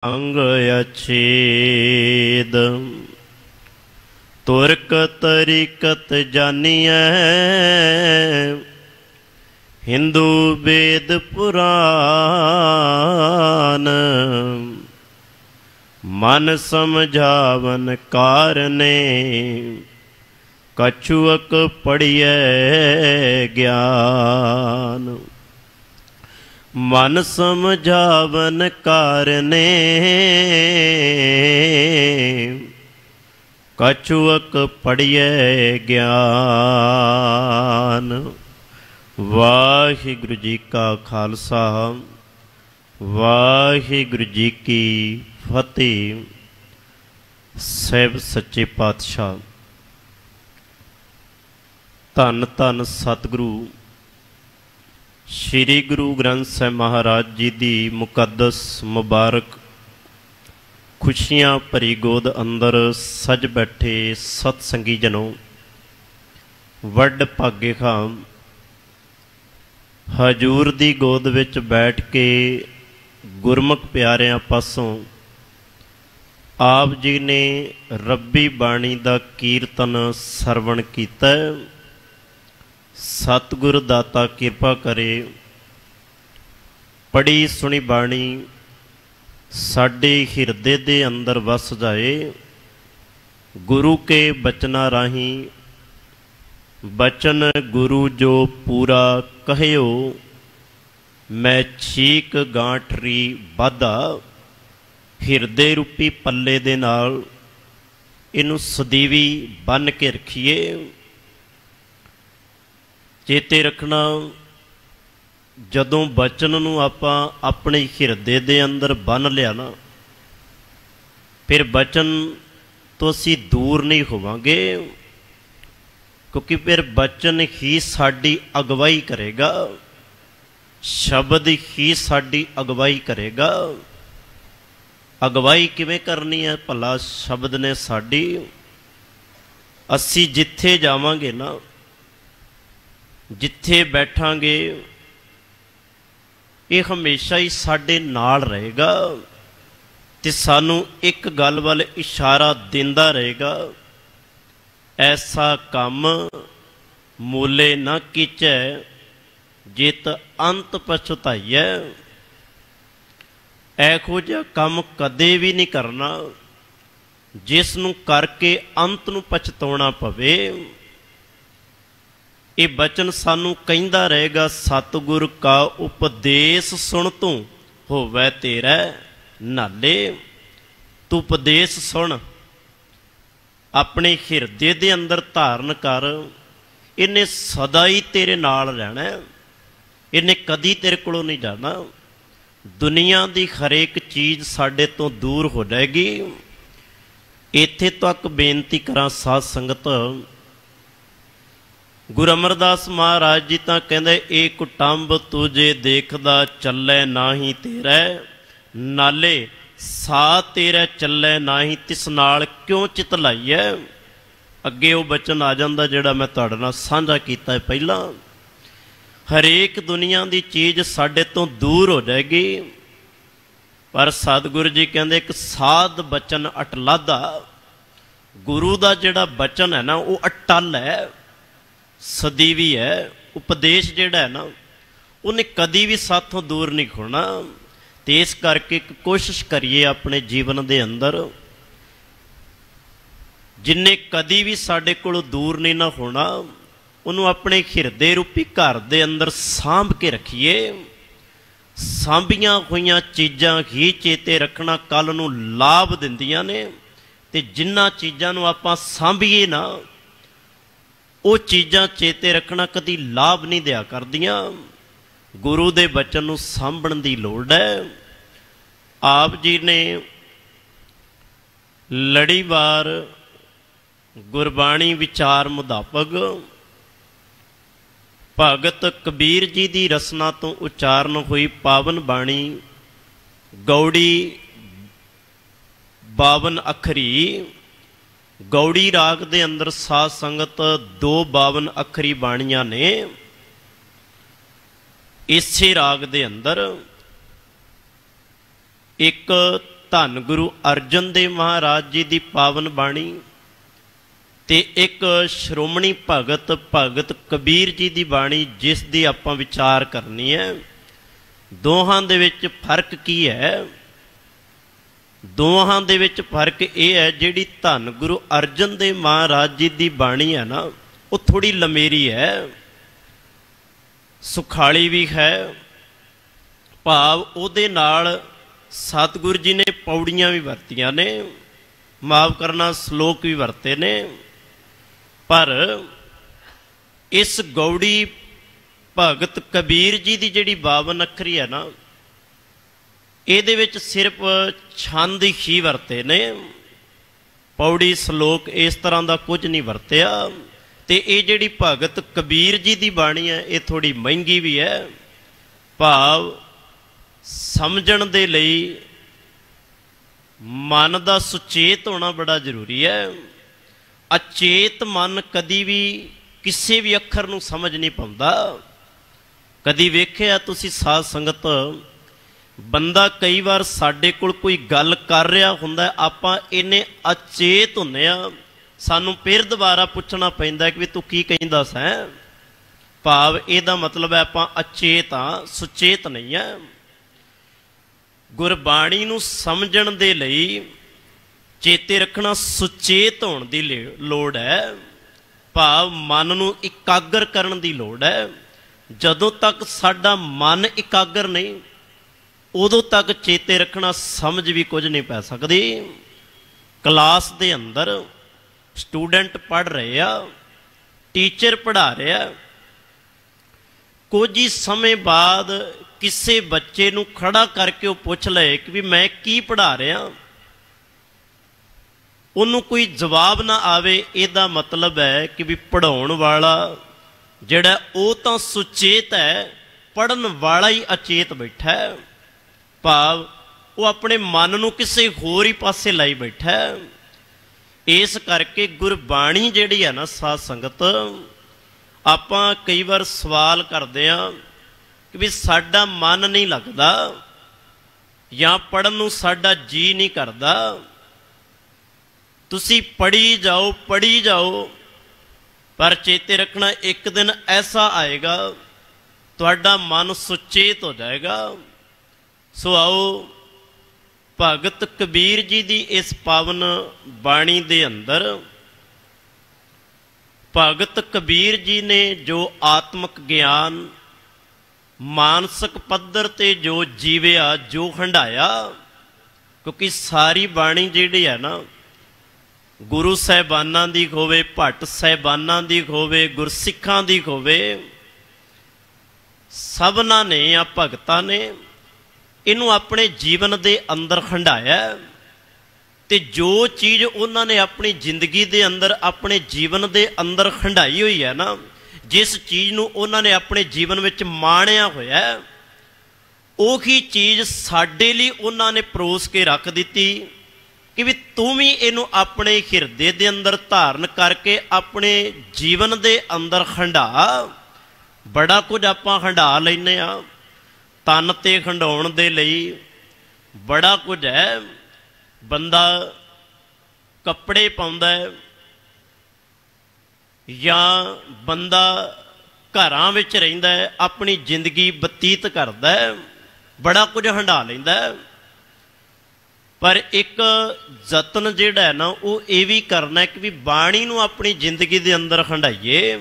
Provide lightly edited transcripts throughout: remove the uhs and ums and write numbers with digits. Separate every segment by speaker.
Speaker 1: अंग अच्छेद तुर्क तरीकत जानिए हिंदू वेद पुराण मन समझावन कारने कछुअक पढ़िए ज्ञान मन समझावन कारने कछुअक पढ़िए ज्ञान। वाहिगुरु जी का खालसा वाहिगुरु जी की फतेह। साहिब सच्चे पातशाह धन धन सतगुरु श्री गुरु ग्रंथ साहिब महाराज जी की मुकद्दस मुबारक खुशियां भरी गोद अंदर सज बैठे सतसंगी जनों, वड भागे खां हजूर दी गोद विच बैठ के गुरमुख प्यारियां पासों आप जी ने रब्बी बाणी दा कीर्तन सरवण कीता। सतगुर दाता किरपा करे पढ़ी सुनी बाणी साडे हिरदे दे अंदर वस जाए। गुरु के बचना राही बचन गुरु जो पूरा कहियो, मैं छीक गांठरी बाधा हिरदे रूपी पल्ले दे नाल इनू सदीवी बन के रखिए। चेते रखना जदों बचन नूं आपां अपने हिरदे दे अंदर बन लिया ना, फिर बचन तो असीं दूर नहीं होवांगे, क्योंकि फिर बचन ही साडी अगवाई करेगा, शब्द ही साडी अगवाई करेगा। अगवाई किवें करनी है भला शब्द ने साडी? असीं जिथे जावांगे ना, जिथे बैठांगे ये हमेशा ही साडे नाल रहेगा ते सानू एक गल वाल इशारा देंदा रहेगा, ऐसा काम मूले न कीचै जित अंत पछताइए। ऐहो जिहा काम कदे भी नहीं करना जिस नूं करके अंत नूं पछताउणा पवे। ये बचन सानू कहंदा रहेगा, सतगुर का उपदेश सुन तू होवै तेरा नाले। तू उपदेश सुन, अपने हिरदे दे अंदर धारण कर, इन्हें सदा ही तेरे नाल रहना, इन्हें कदी तेरे कोलों नहीं जाना। दुनिया की हरेक चीज़ साडे तो दूर हो जाएगी। इत्थे तक बेनती करा साध संगत, गुरु अमरदास महाराज जी तो कहते ए कुटुंब तुझे देखदा चलै नाही तेरा नाले, सा तेरा चलै नाही तिस नाल क्यों चित लाइए। अगे वो बचन आ जाता जिहड़ा मैं तुहाडे नाल साझा कीता है पहला। हरेक दुनिया की चीज़ साडे तो दूर हो जाएगी, पर सतगुरु जी कहते एक साध बचन अटलादा। गुरु का जिहड़ा बचन है ना वो अटल है, सदीवी है। उपदेश जिहड़ा है ना उन्हें कदी भी साथों दूर नहीं होना। तो इस करके कोशिश करिए अपने जीवन के अंदर जिन्हें कदी भी साडे कोलों दूर नहीं ना होना, उन्होंने अपने हिरदे रूपी घर के अंदर सांभ के रखिए। सांभियां हुई चीज़ां ही चेते रखना कल नूं लाभ दिंदियां ने, ते जिन्हां चीज़ां नूं आपां सांभीए ना वो चीज़ां चेते रखना कदी लाभ नहीं दिया करदियां। गुरु दे बचन नूं सांभण दी लोड़ है। आप जी ने लड़ीवार गुरबाणी विचार मुताबक भगत कबीर जी की रसना तो उचारण हुई पावन बाणी गौड़ी 52 अखरी। गौड़ी राग दे अंदर साध संगत 2 52 अखरी बाणियां ने। इसे राग दे अंदर एक ਧੰਨ ਗੁਰੂ ਅਰਜਨ ਦੇਵ ਮਹਾਰਾਜ ਜੀ ਦੀ ਪਾਵਨ ਬਾਣੀ ਤੇ ਇੱਕ ਸ਼੍ਰੋਮਣੀ ਭਗਤ ਕਬੀਰ ਜੀ ਦੀ ਬਾਣੀ, ਜਿਸ ਦੀ ਆਪਾਂ ਵਿਚਾਰ ਕਰਨੀ ਹੈ। ਦੋਹਾਂ ਦੇ ਵਿੱਚ ਫਰਕ ਕੀ ਹੈ? ਦੋਹਾਂ ਦੇ ਵਿੱਚ ਫਰਕ ਇਹ ਹੈ, ਜਿਹੜੀ ਧੰਨ ਗੁਰੂ ਅਰਜਨ ਦੇਵ ਮਹਾਰਾਜ ਜੀ ਦੀ ਬਾਣੀ ਹੈ ਨਾ, ਉਹ ਥੋੜੀ ਲੰਮੇਰੀ ਹੈ, ਸੁਖਾਲੀ ਵੀ ਹੈ। ਭਾਵ ਉਹਦੇ ਨਾਲ ਸਤਿਗੁਰੂ ਜੀ ਨੇ ਪੌੜੀਆਂ ਵੀ ਵਰਤੀਆਂ ਨੇ, ਮਾਫ ਕਰਨਾ ਸ਼ਲੋਕ ਵੀ ਵਰਤੇ ਨੇ। ਪਰ ਇਸ ਗੌੜੀ ਭਗਤ ਕਬੀਰ ਜੀ ਦੀ ਜਿਹੜੀ 52 ਅੱਖਰੀ ਹੈ ਨਾ, ਇਹਦੇ ਵਿੱਚ ਸਿਰਫ ਛੰਦ ਹੀ ਵਰਤੇ ਨੇ, ਪੌੜੀ ਸ਼ਲੋਕ ਇਸ ਤਰ੍ਹਾਂ ਦਾ ਕੁਝ ਨਹੀਂ ਵਰਤਿਆ। ਤੇ ਇਹ ਜਿਹੜੀ ਭਗਤ ਕਬੀਰ ਜੀ ਦੀ ਬਾਣੀ ਹੈ, ਇਹ ਥੋੜੀ ਮਹਿੰਗੀ ਵੀ ਹੈ। ਭਾਵ ਸਮਝਣ ਦੇ ਲਈ ਮਨ ਦਾ ਸੁਚੇਤ ਹੋਣਾ ਬੜਾ ਜ਼ਰੂਰੀ ਹੈ। ਅਚੇਤ ਮਨ ਕਦੀ ਵੀ ਕਿਸੇ ਵੀ ਅੱਖਰ ਨੂੰ ਸਮਝ ਨਹੀਂ ਪਾਉਂਦਾ। ਕਦੀ ਵੇਖਿਆ ਤੁਸੀਂ ਸਾਧ ਸੰਗਤ, ਬੰਦਾ ਕਈ ਵਾਰ ਸਾਡੇ ਕੋਲ ਕੋਈ ਗੱਲ ਕਰ ਰਿਹਾ ਹੁੰਦਾ, ਆਪਾਂ ਇੰਨੇ ਅਚੇਤ ਹੁੰਦੇ ਆ, ਸਾਨੂੰ ਫਿਰ ਦੁਬਾਰਾ ਪੁੱਛਣਾ ਪੈਂਦਾ ਕਿ ਵੀ ਤੂੰ ਕੀ ਕਹਿੰਦਾ ਸੈਂ। ਭਾਵ ਇਹਦਾ ਮਤਲਬ ਹੈ ਆਪਾਂ ਅਚੇਤ ਹਾਂ, ਸੁਚੇਤ ਨਹੀਂ ਹੈ। ਗੁਰਬਾਣੀ ਨੂੰ ਸਮਝਣ ਦੇ ਲਈ ਚੇਤੇ ਰੱਖਣਾ ਸੁਚੇਤ ਹੋਣ ਦੀ ਲੋੜ ਹੈ। ਭਾਵ ਮਨ ਨੂੰ ਇਕਾਗਰ ਕਰਨ ਦੀ ਲੋੜ ਹੈ। ਜਦੋਂ ਤੱਕ ਸਾਡਾ ਮਨ ਇਕਾਗਰ ਨਹੀਂ, ਉਦੋਂ ਤੱਕ ਚੇਤੇ ਰੱਖਣਾ ਸਮਝ ਵੀ ਕੁਝ ਨਹੀਂ ਪੈ ਸਕਦੀ। ਕਲਾਸ ਦੇ ਅੰਦਰ ਸਟੂਡੈਂਟ ਪੜ੍ਹ ਰਹੇ ਆ, ਟੀਚਰ ਪੜ੍ਹਾ ਰਿਹਾ, ਕੁਝ ਹੀ ਸਮੇਂ ਬਾਅਦ ਕਿਸੇ ਬੱਚੇ ਨੂੰ ਖੜਾ ਕਰਕੇ ਉਹ ਪੁੱਛ ਲਏ ਕਿ ਵੀ ਮੈਂ ਕੀ ਪੜ੍ਹਾ ਰਿਹਾ, ਉਹਨੂੰ ਕੋਈ ਜਵਾਬ ਨਾ ਆਵੇ, ਇਹਦਾ ਮਤਲਬ ਹੈ ਕਿ ਵੀ ਪੜ੍ਹਾਉਣ ਵਾਲਾ ਜਿਹੜਾ ਉਹ ਤਾਂ ਸੁਚੇਤ ਹੈ, ਪੜ੍ਹਨ ਵਾਲਾ ਹੀ ਅਚੇਤ ਬੈਠਾ ਹੈ। ਭਾਵ ਉਹ ਆਪਣੇ ਮਨ ਨੂੰ ਕਿਸੇ ਹੋਰ ਹੀ ਪਾਸੇ ਲਾਈ ਬੈਠਾ ਹੈ। ਇਸ ਕਰਕੇ ਗੁਰਬਾਣੀ ਜਿਹੜੀ ਹੈ ਨਾ ਸਾਧ ਸੰਗਤ, ਆਪਾਂ ਕਈ ਵਾਰ ਸਵਾਲ ਕਰਦੇ ਹਾਂ ਕਿ ਵੀ ਸਾਡਾ ਮਨ ਨਹੀਂ ਲੱਗਦਾ ਜਾਂ ਪੜ੍ਹਨ ਨੂੰ ਸਾਡਾ ਜੀ ਨਹੀਂ ਕਰਦਾ। ਤੁਸੀਂ ਪੜ੍ਹੀ ਜਾਓ, ਪਰ ਚੇਤੇ ਰੱਖਣਾ ਇੱਕ ਦਿਨ ਐਸਾ ਆਏਗਾ ਤੁਹਾਡਾ ਮਨ ਸੁਚੇਤ ਹੋ ਜਾਏਗਾ। ਸੋ ਆਓ ਭਗਤ ਕਬੀਰ ਜੀ ਦੀ ਇਸ ਪਾਵਨ ਬਾਣੀ ਦੇ ਅੰਦਰ ਭਗਤ ਕਬੀਰ ਜੀ ਨੇ ਜੋ ਆਤਮਿਕ ਗਿਆਨ ਮਾਨਸਿਕ ਪੱਧਰ ਤੇ ਜੋ ਜੀਵਿਆ, ਜੋ ਹੰਢਾਇਆ, ਕਿਉਂਕਿ ਸਾਰੀ ਬਾਣੀ ਜਿਹੜੀ ਹੈ ਨਾ, ਗੁਰੂ ਸਾਹਿਬਾਨਾਂ ਦੀ ਹੋਵੇ, ਭੱਟ ਸਾਹਿਬਾਨਾਂ ਦੀ ਹੋਵੇ, ਗੁਰਸਿੱਖਾਂ ਦੀ ਹੋਵੇ, ਸਭਨਾਂ ਨੇ ਆ ਭਗਤਾਂ ਨੇ ਇਹਨੂੰ ਆਪਣੇ ਜੀਵਨ ਦੇ ਅੰਦਰ ਹੰਢਾਇਆ। ਤੇ ਜੋ ਚੀਜ਼ ਉਹਨਾਂ ਨੇ ਆਪਣੀ ਜ਼ਿੰਦਗੀ ਦੇ ਅੰਦਰ, ਆਪਣੇ ਜੀਵਨ ਦੇ ਅੰਦਰ ਹੰਢਾਈ ਹੋਈ ਹੈ ਨਾ, ਜਿਸ ਚੀਜ਼ ਨੂੰ ਉਹਨਾਂ ਨੇ ਆਪਣੇ ਜੀਵਨ ਵਿੱਚ ਮਾਣਿਆ ਹੋਇਆ, ਉਹੀ ਚੀਜ਼ ਸਾਡੇ ਲਈ ਉਹਨਾਂ ਨੇ ਪਰੋਸ ਕੇ ਰੱਖ ਦਿੱਤੀ ਕਿ ਵੀ ਤੂੰ ਵੀ ਇਹਨੂੰ ਆਪਣੇ ਹਿਰਦੇ ਦੇ ਅੰਦਰ ਧਾਰਨ ਕਰਕੇ ਆਪਣੇ ਜੀਵਨ ਦੇ ਅੰਦਰ ਹੰਢਾ। ਬੜਾ ਕੁਝ ਆਪਾਂ ਹੰਢਾ ਲੈਂਦੇ ਹਾਂ, ਤਨ ਤੇ ਹੰਢਾਉਣ ਦੇ ਲਈ ਬੜਾ ਕੁਝ ਹੈ। ਬੰਦਾ ਕੱਪੜੇ ਪਾਉਂਦਾ ਹੈ, ਜਾਂ ਬੰਦਾ ਘਰਾਂ ਵਿੱਚ ਰਹਿੰਦਾ ਹੈ, ਆਪਣੀ ਜ਼ਿੰਦਗੀ ਬਤੀਤ ਕਰਦਾ ਹੈ, ਬੜਾ ਕੁਝ ਹੰਢਾ ਲੈਂਦਾ ਹੈ। ਪਰ ਇੱਕ ਯਤਨ ਜਿਹੜਾ ਹੈ ਨਾ, ਉਹ ਇਹ ਵੀ ਕਰਨਾ ਕਿ ਵੀ ਬਾਣੀ ਨੂੰ ਆਪਣੀ ਜ਼ਿੰਦਗੀ ਦੇ ਅੰਦਰ ਹੰਢਾਈਏ,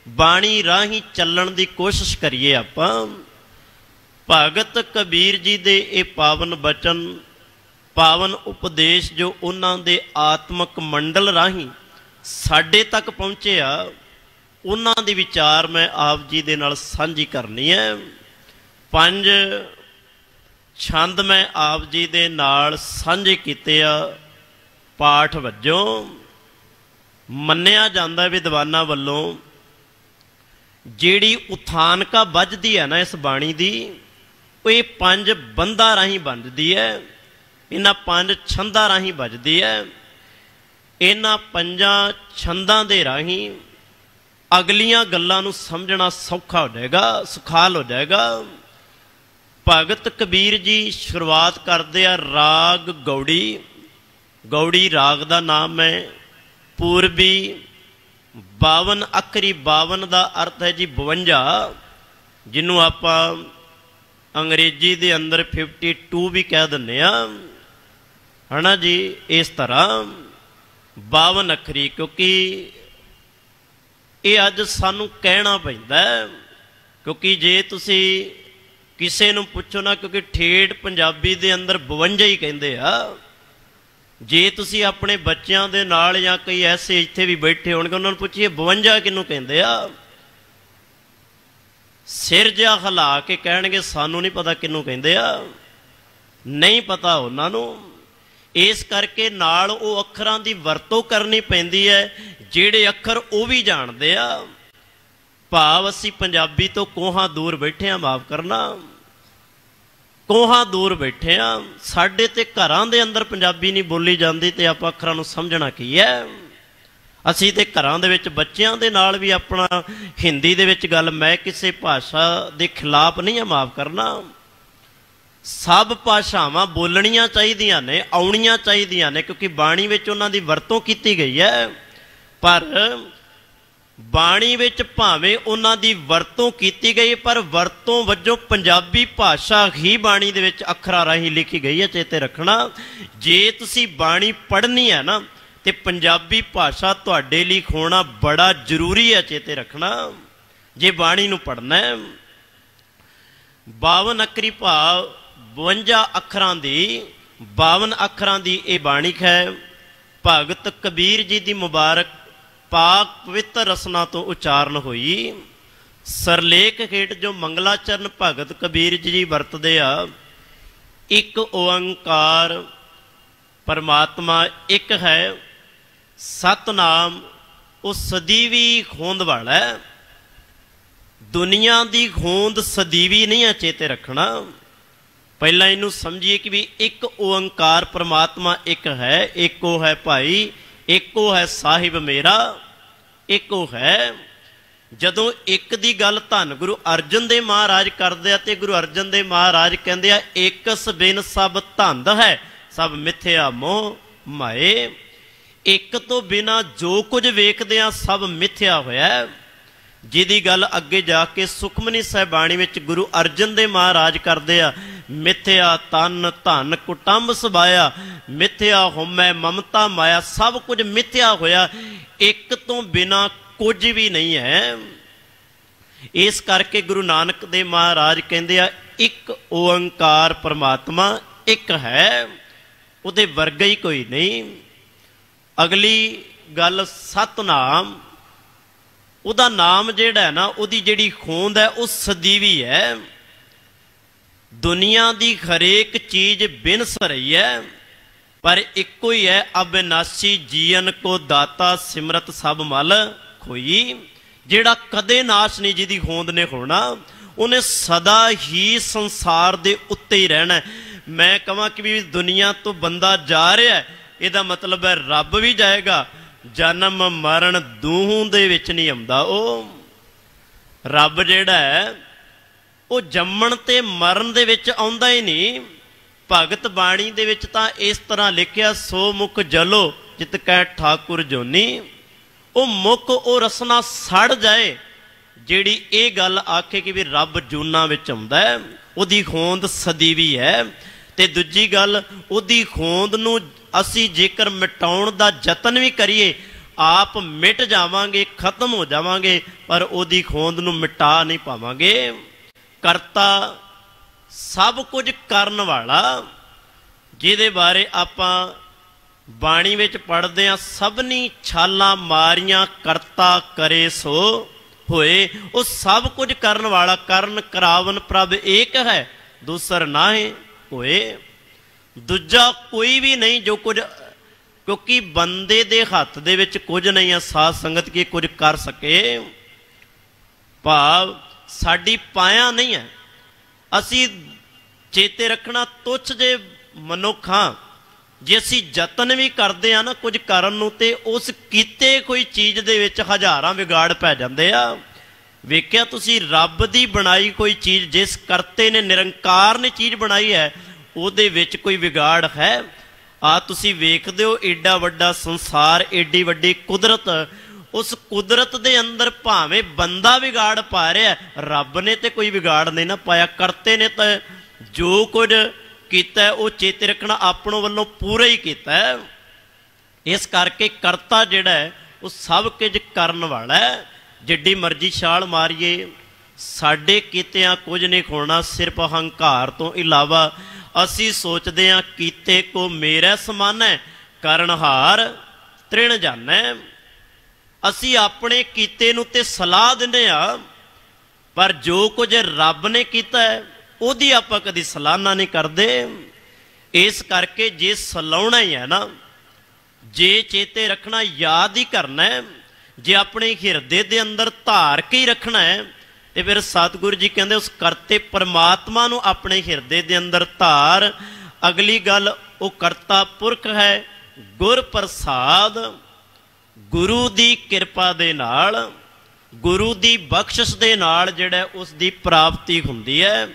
Speaker 1: ਬਾਣੀ ਰਾਹੀਂ ਚੱਲਣ ਦੀ ਕੋਸ਼ਿਸ਼ ਕਰੀਏ ਆਪਾਂ। ਭਗਤ ਕਬੀਰ ਜੀ ਦੇ ਇਹ ਪਾਵਨ ਬਚਨ, ਪਾਵਨ ਉਪਦੇਸ਼ ਜੋ ਉਹਨਾਂ ਦੇ ਆਤਮਿਕ ਮੰਡਲ ਰਾਹੀਂ ਸਾਡੇ ਤੱਕ ਪਹੁੰਚੇ ਆ, ਉਹਨਾਂ ਦੀ ਵਿਚਾਰ ਮੈਂ ਆਪ ਜੀ ਦੇ ਨਾਲ ਸਾਂਝੀ ਕਰਨੀ ਹੈ। 5 ਛੰਦ ਮੈਂ ਆਪ ਜੀ ਦੇ ਨਾਲ ਸਾਂਝੇ ਕੀਤੇ ਆ ਪਾਠ ਵਜੋਂ। ਮੰਨਿਆ ਜਾਂਦਾ ਵਿਦਵਾਨਾਂ ਵੱਲੋਂ ਜਿਹੜੀ ਉਥਾਨਕਾ ਵੱਜਦੀ ਹੈ ਨਾ ਇਸ ਬਾਣੀ ਦੀ, ਉਹ ਇਹ 5 ਬੰਦਾਂ ਰਾਹੀਂ ਵੱਜਦੀ ਹੈ, ਇਹਨਾਂ 5 ਛੰਦਾਂ ਰਾਹੀਂ ਵੱਜਦੀ ਹੈ। ਇਹਨਾਂ 5 ਛੰਦਾਂ ਦੇ ਰਾਹੀਂ ਅਗਲੀਆਂ ਗੱਲਾਂ ਨੂੰ ਸਮਝਣਾ ਸੌਖਾ ਹੋ ਜਾਏਗਾ, ਸੁਖਾਲ ਹੋ ਜਾਏਗਾ। भगत कबीर जी शुरुआत करते आ राग गौड़ी। गौड़ी राग का नाम है। पूर्वी 52 अखरी, 52 का अर्थ है जी 52, जिन्हों आप अंग्रेजी के अंदर 52 भी कह दिंदे आ, है ना जी। इस तरह 52 अखरी, क्योंकि ये अज सानू कहना पैंदा है, क्योंकि जे तुसी किसी नूं पुछो ना, क्योंकि ठेठ पंजाबी दे अंदर 52 ही कहंदे आ। जे तुसी अपने बच्चों दे नाल या कई ऐसे इत्थे भी बैठे होणगे, उन्हां नूं पुछिए 52 किहनूं कहंदे आ, सिर जिहा हिला के कहणगे सानू नहीं पता किहनूं कहंदे आ, नहीं पता उन्हां नूं। इस करके नाल वो अखरां दी वरतों करनी पैंदी है जिहड़े अखर वो भी जाणदे आ। भाव असी पंजाबी तो कोहां दूर बैठे हैं, माफ करना, कोहां दूर बैठे हैं। साडे ते घरां दे अंदर पंजाबी नहीं बोली जाती तो आप अखरां नूं समझना की है। असी ते घरां दे विच बच्चियां दे नाल भी अपना हिंदी दे विच गल, मैं किसी भाषा दे खिलाफ नहीं है, माफ करना। सब भाषावां बोलणियां चाहीदियां ने, आउणियां चाहीदियां ने, क्योंकि बाणी विच उन्हां दी वरतों कीती गई है। पर बाणी विच भावें उन्हां दी वरतों कीती गई, पर वरतों वजों पंजाबी भाषा ही बाणी दे विच अखरां राहीं लिखी गई है। चेते रखना, जे तुसी बाणी पढ़नी है ना ते पंजाबी भाषा तुहाडे लई होना बड़ा जरूरी है। चेते रखना, जे बाणी नूं पढ़ना है। 52 अखरी भाव 52 अखरां दी, 52 अखरां दी ये बाणी है। भगत कबीर जी दी मुबारक पाक पवित्र रसना तो उचारण हुई। सरलेख हेठ जो मंगलाचरण भगत कबीर जी वरतदे आ, एक ओंकार परमात्मा एक है, सतनाम वो सदीवी होंद वाला है। दुनिया की होंद सदीवी नहीं है। चेते रखना, पहला इनू समझिए कि भी एक ओंकार परमात्मा एक है, एको है भाई, एको है साहिब मेरा, एको है। जदों एक दी गल धन गुरु अर्जन देव महाराज करदे आ ते गुरु अर्जन देव महाराज कहंदे आ, एकस बिन सब धंध है, सब मिथ्या मोह माए। एक तो बिना जो कुछ वेखदे आ सब मिथ्या होया। जिहदी गल अगे जाके सुखमनी साहिबाणी विच गुरु अर्जन देव महाराज करदे आ, मिथ्या तन धन कुटुंब सबाया, मिथ्या होमै ममता माया, सब कुछ मिथ्या होया, एक तो बिना कुछ भी नहीं है। इस करके गुरु नानक देव महाराज कहंदे आ, एक ओंकार परमात्मा एक है, उहदे वर्गा ही कोई नहीं। अगली गल सतनाम, उहदा नाम जिहड़ा है ना, उहदी जिहड़ी होंद है वो सदीवी है। दुनिया की हरेक चीज बिनस रही है, पर एको ही है, अविनाशी जीवन को दाता सिमरत सब मल खोई। जिहड़ा कदे नाश नहीं, जिहदी होंद ने होना, उन्हें सदा ही संसार दे उत्ते ही रहना। मैं कहां कि भी दुनिया तो बंदा जा रहा है, इहदा मतलब है रब भी जाएगा। जन्म मरण दूहों दे विच नहीं आउंदा। ओ रब जिहड़ा है वो जम्मण ते मरण दे विच आउंदा ही नहीं। भगत बाणी दे विच तां इस तरह लिखिया, सो मुख जलो जित कह ठाकुर जोनी। वो मुख वो रसना सड़ जाए जिहड़ी ये गल आखे कि भी रब जूना विच आउंदा है, उहदी होंद सदीवी है। ते दूजी गल, उहदी होंद नूं असी जेकर मिटाउण दा जतन भी करिए, आप मिट जावांगे, खत्म हो जावांगे, पर उहदी होंद नूं मिटा नहीं पावांगे। करता सब कुछ करन वाला, जिहदे बारे आपां बाणी विच पढ़दे आ, सबनी छालां मारियां करता करे सो होए। वो सब कुछ करन वाला, करन करावन प्रभ एक है, दूसर नाहे होए। दूजा कोई भी नहीं जो कुछ, क्योंकि बंदे दे हत्थ दे विच कुछ नहीं है साध संगत की कुछ कर सके। भाव साडी पाया नहीं है। असी चेते रखना, तुच्छ जे मनुख हाँ, जे असी जतन भी करते हैं ना कुछ करन नूं, ते उस कीते कोई चीज़ दे विच हज़ारां विगाड़ पै जांदे आ। ਵੇਖਿਆ ਤੁਸੀਂ ਰੱਬ ਦੀ ਬਣਾਈ ਕੋਈ ਚੀਜ਼, ਜਿਸ ਕਰਤੇ ਨੇ ਨਿਰੰਕਾਰ ਨੇ ਚੀਜ਼ ਬਣਾਈ ਹੈ, ਉਹਦੇ ਵਿੱਚ ਕੋਈ ਵਿਗਾੜ ਹੈ? ਆ ਤੁਸੀਂ ਵੇਖਦੇ ਹੋ ਏਡਾ ਵੱਡਾ ਸੰਸਾਰ, ਏਡੀ ਵੱਡੀ ਕੁਦਰਤ, ਉਸ ਕੁਦਰਤ ਦੇ ਅੰਦਰ ਭਾਵੇਂ ਬੰਦਾ ਵਿਗਾੜ ਪਾ ਰਿਹਾ, ਰੱਬ ਨੇ ਤੇ ਕੋਈ ਵਿਗਾੜ ਨਹੀਂ ਨਾ ਪਾਇਆ। ਕਰਤੇ ਨੇ ਤਾਂ ਜੋ ਕੁਝ ਕੀਤਾ ਉਹ ਚੇਤੇ ਰੱਖਣਾ ਆਪਣੋਂ ਵੱਲੋਂ ਪੂਰਾ ਹੀ ਕੀਤਾ। ਇਸ ਕਰਕੇ ਕਰਤਾ ਜਿਹੜਾ ਹੈ ਉਹ ਸਭ ਕੁਝ ਕਰਨ ਵਾਲਾ ਹੈ। ਜਿੱਡੀ ਮਰਜ਼ੀ ਛਾਲ ਮਾਰੀਏ, ਸਾਡੇ ਕੀਤਿਆਂ ਕੁਝ ਨਹੀਂ ਖੋਣਾ ਸਿਰਫ ਹੰਕਾਰ ਤੋਂ ਇਲਾਵਾ। ਅਸੀਂ ਸੋਚਦੇ ਹਾਂ ਕੀਤੇ ਕੋ ਮੇਰਾ ਸਮਾਨ ਹੈ, ਕਰਨਹਾਰ ਤ੍ਰਿਣ ਜਾਣੈ। ਅਸੀਂ ਆਪਣੇ ਕੀਤੇ ਨੂੰ ਤੇ ਸਲਾਹ ਦਿੰਦੇ ਹਾਂ, ਪਰ ਜੋ ਕੁਝ ਰੱਬ ਨੇ ਕੀਤਾ ਹੈ ਉਹਦੀ ਆਪਾਂ ਕਦੀ ਸਲਾਹਨਾ ਨਹੀਂ ਕਰਦੇ। ਇਸ ਕਰਕੇ ਜੇ ਸਲਾਉਣਾ ਹੀ ਹੈ ਨਾ, ਜੇ ਚੇਤੇ ਰੱਖਣਾ, ਯਾਦ ਹੀ ਕਰਨਾ ਹੈ, ਜੇ ਆਪਣੇ ਹਿਰਦੇ ਦੇ ਅੰਦਰ ਧਾਰ ਕੇ ਹੀ ਰੱਖਣਾ ਹੈ, ਤੇ ਫਿਰ ਸਤਿਗੁਰੂ ਜੀ ਕਹਿੰਦੇ ਉਸ ਕਰਤੇ ਪਰਮਾਤਮਾ ਨੂੰ ਆਪਣੇ ਹਿਰਦੇ ਦੇ ਅੰਦਰ ਧਾਰ। ਅਗਲੀ ਗੱਲ, ਉਹ ਕਰਤਾ ਪੁਰਖ ਹੈ, ਗੁਰ ਪ੍ਰਸਾਦ। ਗੁਰੂ ਦੀ ਕਿਰਪਾ ਦੇ ਨਾਲ, ਗੁਰੂ ਦੀ ਬਖਸ਼ਿਸ਼ ਦੇ ਨਾਲ ਜਿਹੜਾ ਉਸ ਦੀ ਪ੍ਰਾਪਤੀ ਹੁੰਦੀ ਹੈ।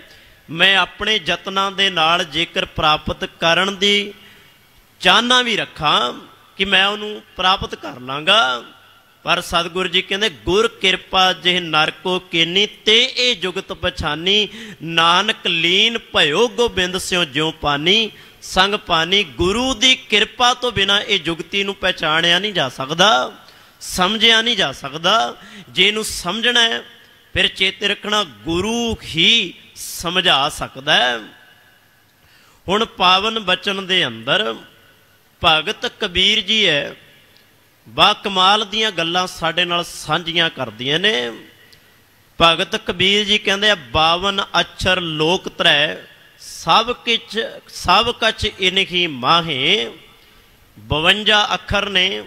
Speaker 1: ਮੈਂ ਆਪਣੇ ਯਤਨਾਂ ਦੇ ਨਾਲ ਜੇਕਰ ਪ੍ਰਾਪਤ ਕਰਨ ਦੀ ਚਾਹਨਾ ਵੀ ਰੱਖਾਂ ਕਿ ਮੈਂ ਉਹਨੂੰ ਪ੍ਰਾਪਤ ਕਰ ਲਾਂਗਾ, ਪਰ ਸਤਿਗੁਰੂ ਜੀ ਕਹਿੰਦੇ ਗੁਰ ਕਿਰਪਾ ਜਿਹ ਨਰ ਕੋ ਕੀਨੀ, ਤੇ ਇਹ ਜੁਗਤ ਪਛਾਨੀ। ਨਾਨਕ ਲੀਨ ਭਇਓ ਗੋਬਿੰਦ ਸਿਉ ਜਿਉ ਪਾਨੀ, ਸੰਗ ਪਾਨੀ। ਗੁਰੂ ਦੀ ਕਿਰਪਾ ਤੋਂ ਬਿਨਾਂ ਇਹ ਜੁਗਤੀ ਨੂੰ ਪਹਿਚਾਣਿਆ ਨਹੀਂ ਜਾ ਸਕਦਾ, ਸਮਝਿਆ ਨਹੀਂ ਜਾ ਸਕਦਾ। ਜੇ ਇਹਨੂੰ ਸਮਝਣਾ ਹੈ ਫਿਰ ਚੇਤੇ ਰੱਖਣਾ ਗੁਰੂ ਹੀ ਸਮਝਾ ਸਕਦਾ ਹੈ। ਹੁਣ ਪਾਵਨ ਬਚਨ ਦੇ ਅੰਦਰ ਭਗਤ ਕਬੀਰ ਜੀ ਹੈ, ਬਾ ਕਮਾਲ ਦੀਆਂ ਗੱਲਾਂ ਸਾਡੇ ਨਾਲ ਸਾਂਝੀਆਂ ਕਰਦੀਆਂ ਨੇ। ਭਗਤ ਕਬੀਰ ਜੀ ਕਹਿੰਦੇ ਆ 52 ਅਛਰ ਲੋਕ ਤਰੈ, ਸਭ ਕਛ ਇਨਹੀ ਮਾਹੇ। 52 ਅੱਖਰ ਨੇ,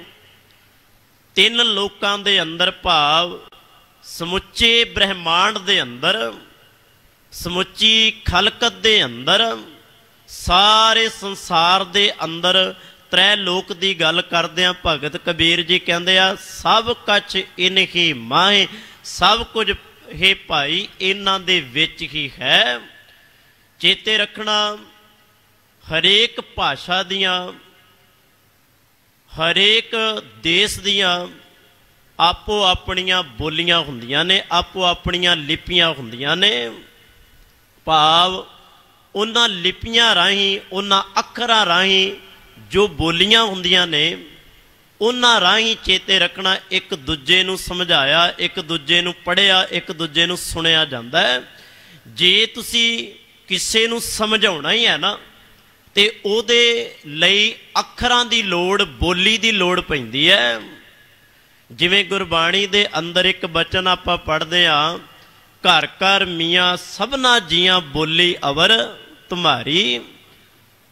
Speaker 1: 3 ਲੋਕਾਂ ਦੇ ਅੰਦਰ, ਭਾਵ ਸਮੁੱਚੇ ਬ੍ਰਹਿਮੰਡ ਦੇ ਅੰਦਰ, ਸਮੁੱਚੀ ਖਲਕਤ ਦੇ ਅੰਦਰ, ਸਾਰੇ ਸੰਸਾਰ ਦੇ ਅੰਦਰ ਤ੍ਰੈ ਲੋਕ ਦੀ ਗੱਲ ਕਰਦਿਆਂ ਭਗਤ ਕਬੀਰ ਜੀ ਕਹਿੰਦੇ ਆ ਸਭ ਕਛ ਇਨਹੀ ਮਾਹੇ। ਸਭ ਕੁਝ ਹੈ ਭਾਈ ਇਹਨਾਂ ਦੇ ਵਿੱਚ ਹੀ ਹੈ। ਚੇਤੇ ਰੱਖਣਾ, ਹਰੇਕ ਭਾਸ਼ਾ ਦੀਆਂ, ਹਰੇਕ ਦੇਸ਼ ਦੀਆਂ ਆਪੋ ਆਪਣੀਆਂ ਬੋਲੀਆਂ ਹੁੰਦੀਆਂ ਨੇ, ਆਪੋ ਆਪਣੀਆਂ ਲਿਪੀਆਂ ਹੁੰਦੀਆਂ ਨੇ। ਭਾਵ ਉਹਨਾਂ ਲਿਪੀਆਂ ਰਾਹੀਂ, ਉਹਨਾਂ ਅੱਖਰਾਂ ਰਾਹੀਂ ਜੋ ਬੋਲੀਆਂ ਹੁੰਦੀਆਂ ਨੇ, ਉਹਨਾਂ ਰਾਹੀਂ ਚੇਤੇ ਰੱਖਣਾ ਇੱਕ ਦੂਜੇ ਨੂੰ ਸਮਝਾਇਆ, ਇੱਕ ਦੂਜੇ ਨੂੰ ਪੜ੍ਹਿਆ, ਇੱਕ ਦੂਜੇ ਨੂੰ ਸੁਣਿਆ ਜਾਂਦਾ ਹੈ। ਜੇ ਤੁਸੀਂ ਕਿਸੇ ਨੂੰ ਸਮਝਾਉਣਾ ਹੀ ਹੈ ਨਾ, ਤੇ ਉਹਦੇ ਲਈ ਅੱਖਰਾਂ ਦੀ ਲੋੜ, ਬੋਲੀ ਦੀ ਲੋੜ ਪੈਂਦੀ ਹੈ। ਜਿਵੇਂ ਗੁਰਬਾਣੀ ਦੇ ਅੰਦਰ ਇੱਕ ਬਚਨ ਆਪਾਂ ਪੜ੍ਹਦੇ ਹਾਂ, ਘਰ ਘਰ ਮੀਆਂ ਸਭਨਾ ਜੀਆਂ ਬੋਲੀ ਅਵਰ ਤੁਮਾਰੀ।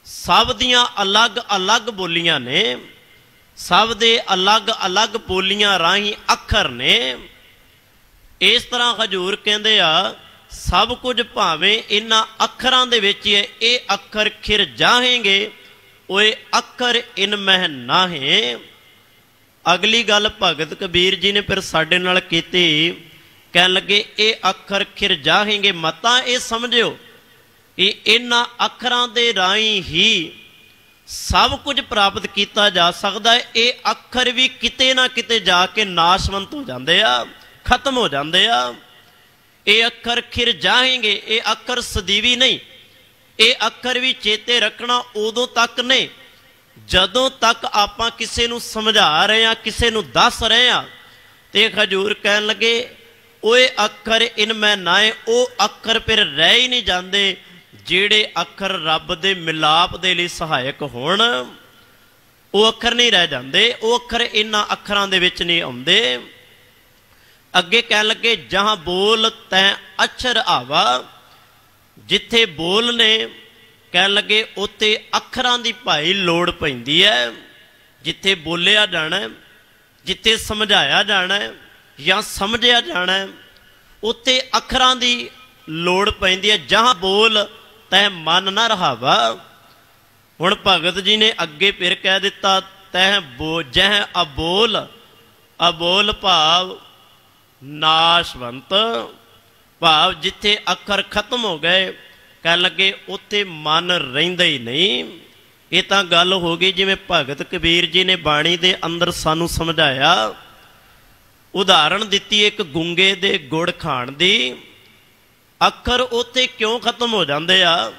Speaker 1: ਸਭ ਦੀਆਂ ਅਲੱਗ ਅਲੱਗ ਬੋਲੀਆਂ ਨੇ, ਸਭ ਦੇ ਅਲੱਗ ਅਲੱਗ ਬੋਲੀਆਂ ਰਾਹੀਂ ਅੱਖਰ ਨੇ। ਇਸ ਤਰ੍ਹਾਂ ਹਜ਼ੂਰ ਕਹਿੰਦੇ ਆ ਸਭ ਕੁਝ ਭਾਵੇਂ ਇਹਨਾਂ ਅੱਖਰਾਂ ਦੇ ਵਿੱਚ ਹੀ ਹੈ। ਇਹ ਅੱਖਰ ਖਿਰ ਜਾਹੇਂਗੇ, ਓਏ ਅੱਖਰ ਇਨ ਮਹਿ ਨਾਹੇ। ਅਗਲੀ ਗੱਲ ਭਗਤ ਕਬੀਰ ਜੀ ਨੇ ਫਿਰ ਸਾਡੇ ਨਾਲ ਕੀਤੀ, ਕਹਿਣ ਲੱਗੇ ਇਹ ਅੱਖਰ ਖਿਰ ਜਾਹੇਂਗੇ, ਮਤਾਂ ਇਹ ਸਮਝਿਓ ਇਹ ਇਹਨਾਂ ਅੱਖਰਾਂ ਦੇ ਰਾਹੀਂ ਹੀ ਸਭ ਕੁਝ ਪ੍ਰਾਪਤ ਕੀਤਾ ਜਾ ਸਕਦਾ ਹੈ। ਇਹ ਅੱਖਰ ਵੀ ਕਿਤੇ ਨਾ ਕਿਤੇ ਜਾ ਕੇ ਨਾਸ਼ਵੰਤ ਹੋ ਜਾਂਦੇ ਆ, ਖਤਮ ਹੋ ਜਾਂਦੇ ਆ। ਇਹ ਅੱਖਰ ਖਿਰ ਜਾਹੇਂਗੇ, ਇਹ ਅੱਖਰ ਸਦੀਵੀ ਨਹੀਂ। ਇਹ ਅੱਖਰ ਵੀ ਚੇਤੇ ਰੱਖਣਾ ਉਦੋਂ ਤੱਕ ਨੇ ਜਦੋਂ ਤੱਕ ਆਪਾਂ ਕਿਸੇ ਨੂੰ ਸਮਝਾ ਰਹੇ ਹਾਂ, ਕਿਸੇ ਨੂੰ ਦੱਸ ਰਹੇ ਹਾਂ। ਤੇ ਹਜ਼ੂਰ ਕਹਿਣ ਲੱਗੇ ਓਏ ਅੱਖਰ ਇਨ ਮੈਂ ਨਾਏ। ਉਹ ਅੱਖਰ ਫਿਰ ਰਹਿ ਹੀ ਨਹੀਂ ਜਾਂਦੇ ਜਿਹੜੇ ਅੱਖਰ ਰੱਬ ਦੇ ਮਿਲਾਪ ਦੇ ਲਈ ਸਹਾਇਕ ਹੋਣ। ਉਹ ਅੱਖਰ ਨਹੀਂ ਰਹਿ ਜਾਂਦੇ, ਉਹ ਅੱਖਰ ਇਹਨਾਂ ਅੱਖਰਾਂ ਦੇ ਵਿੱਚ ਨਹੀਂ ਆਉਂਦੇ। ਅੱਗੇ ਕਹਿਣ ਲੱਗੇ ਜਹਾਂ ਬੋਲ ਤੈਂ ਅਛਰ ਆਵਾ। ਜਿੱਥੇ ਬੋਲ ਨੇ ਕਹਿਣ ਲੱਗੇ ਉੱਥੇ ਅੱਖਰਾਂ ਦੀ ਭਾਈ ਲੋੜ ਪੈਂਦੀ ਹੈ। ਜਿੱਥੇ ਬੋਲਿਆ ਜਾਣਾ, ਜਿੱਥੇ ਸਮਝਾਇਆ ਜਾਣਾ ਜਾਂ ਸਮਝਿਆ ਜਾਣਾ, ਉੱਥੇ ਅੱਖਰਾਂ ਦੀ ਲੋੜ ਪੈਂਦੀ ਹੈ। ਜਹਾਂ ਬੋਲ ਤੈ ਮਨ ਨਾ ਰਹਾਵਾ। ਹੁਣ ਭਗਤ ਜੀ ਨੇ ਅੱਗੇ ਫਿਰ ਕਹਿ ਦਿੱਤਾ ਤੈ ਜਹ ਅਬੋਲ। ਅਬੋਲ ਭਾਵ ਨਾਸ਼ਵੰਤ, ਭਾਵ ਜਿੱਥੇ ਅੱਖਰ ਖਤਮ ਹੋ ਗਏ ਕਹਿਣ ਲੱਗੇ ਉੱਥੇ ਮਨ ਰਹਿੰਦਾ ਹੀ ਨਹੀਂ। ਇਹ ਤਾਂ ਗੱਲ ਹੋ ਗਈ ਜਿਵੇਂ ਭਗਤ ਕਬੀਰ ਜੀ ਨੇ ਬਾਣੀ ਦੇ ਅੰਦਰ ਸਾਨੂੰ ਸਮਝਾਇਆ, ਉਦਾਹਰਣ ਦਿੱਤੀ ਇੱਕ ਗੁੰਗੇ ਦੇ ਗੁੜ ਖਾਣ ਦੀ। ਅੱਖਰ ਉੱਥੇ ਕਿਉਂ ਖਤਮ ਹੋ ਜਾਂਦੇ ਆ?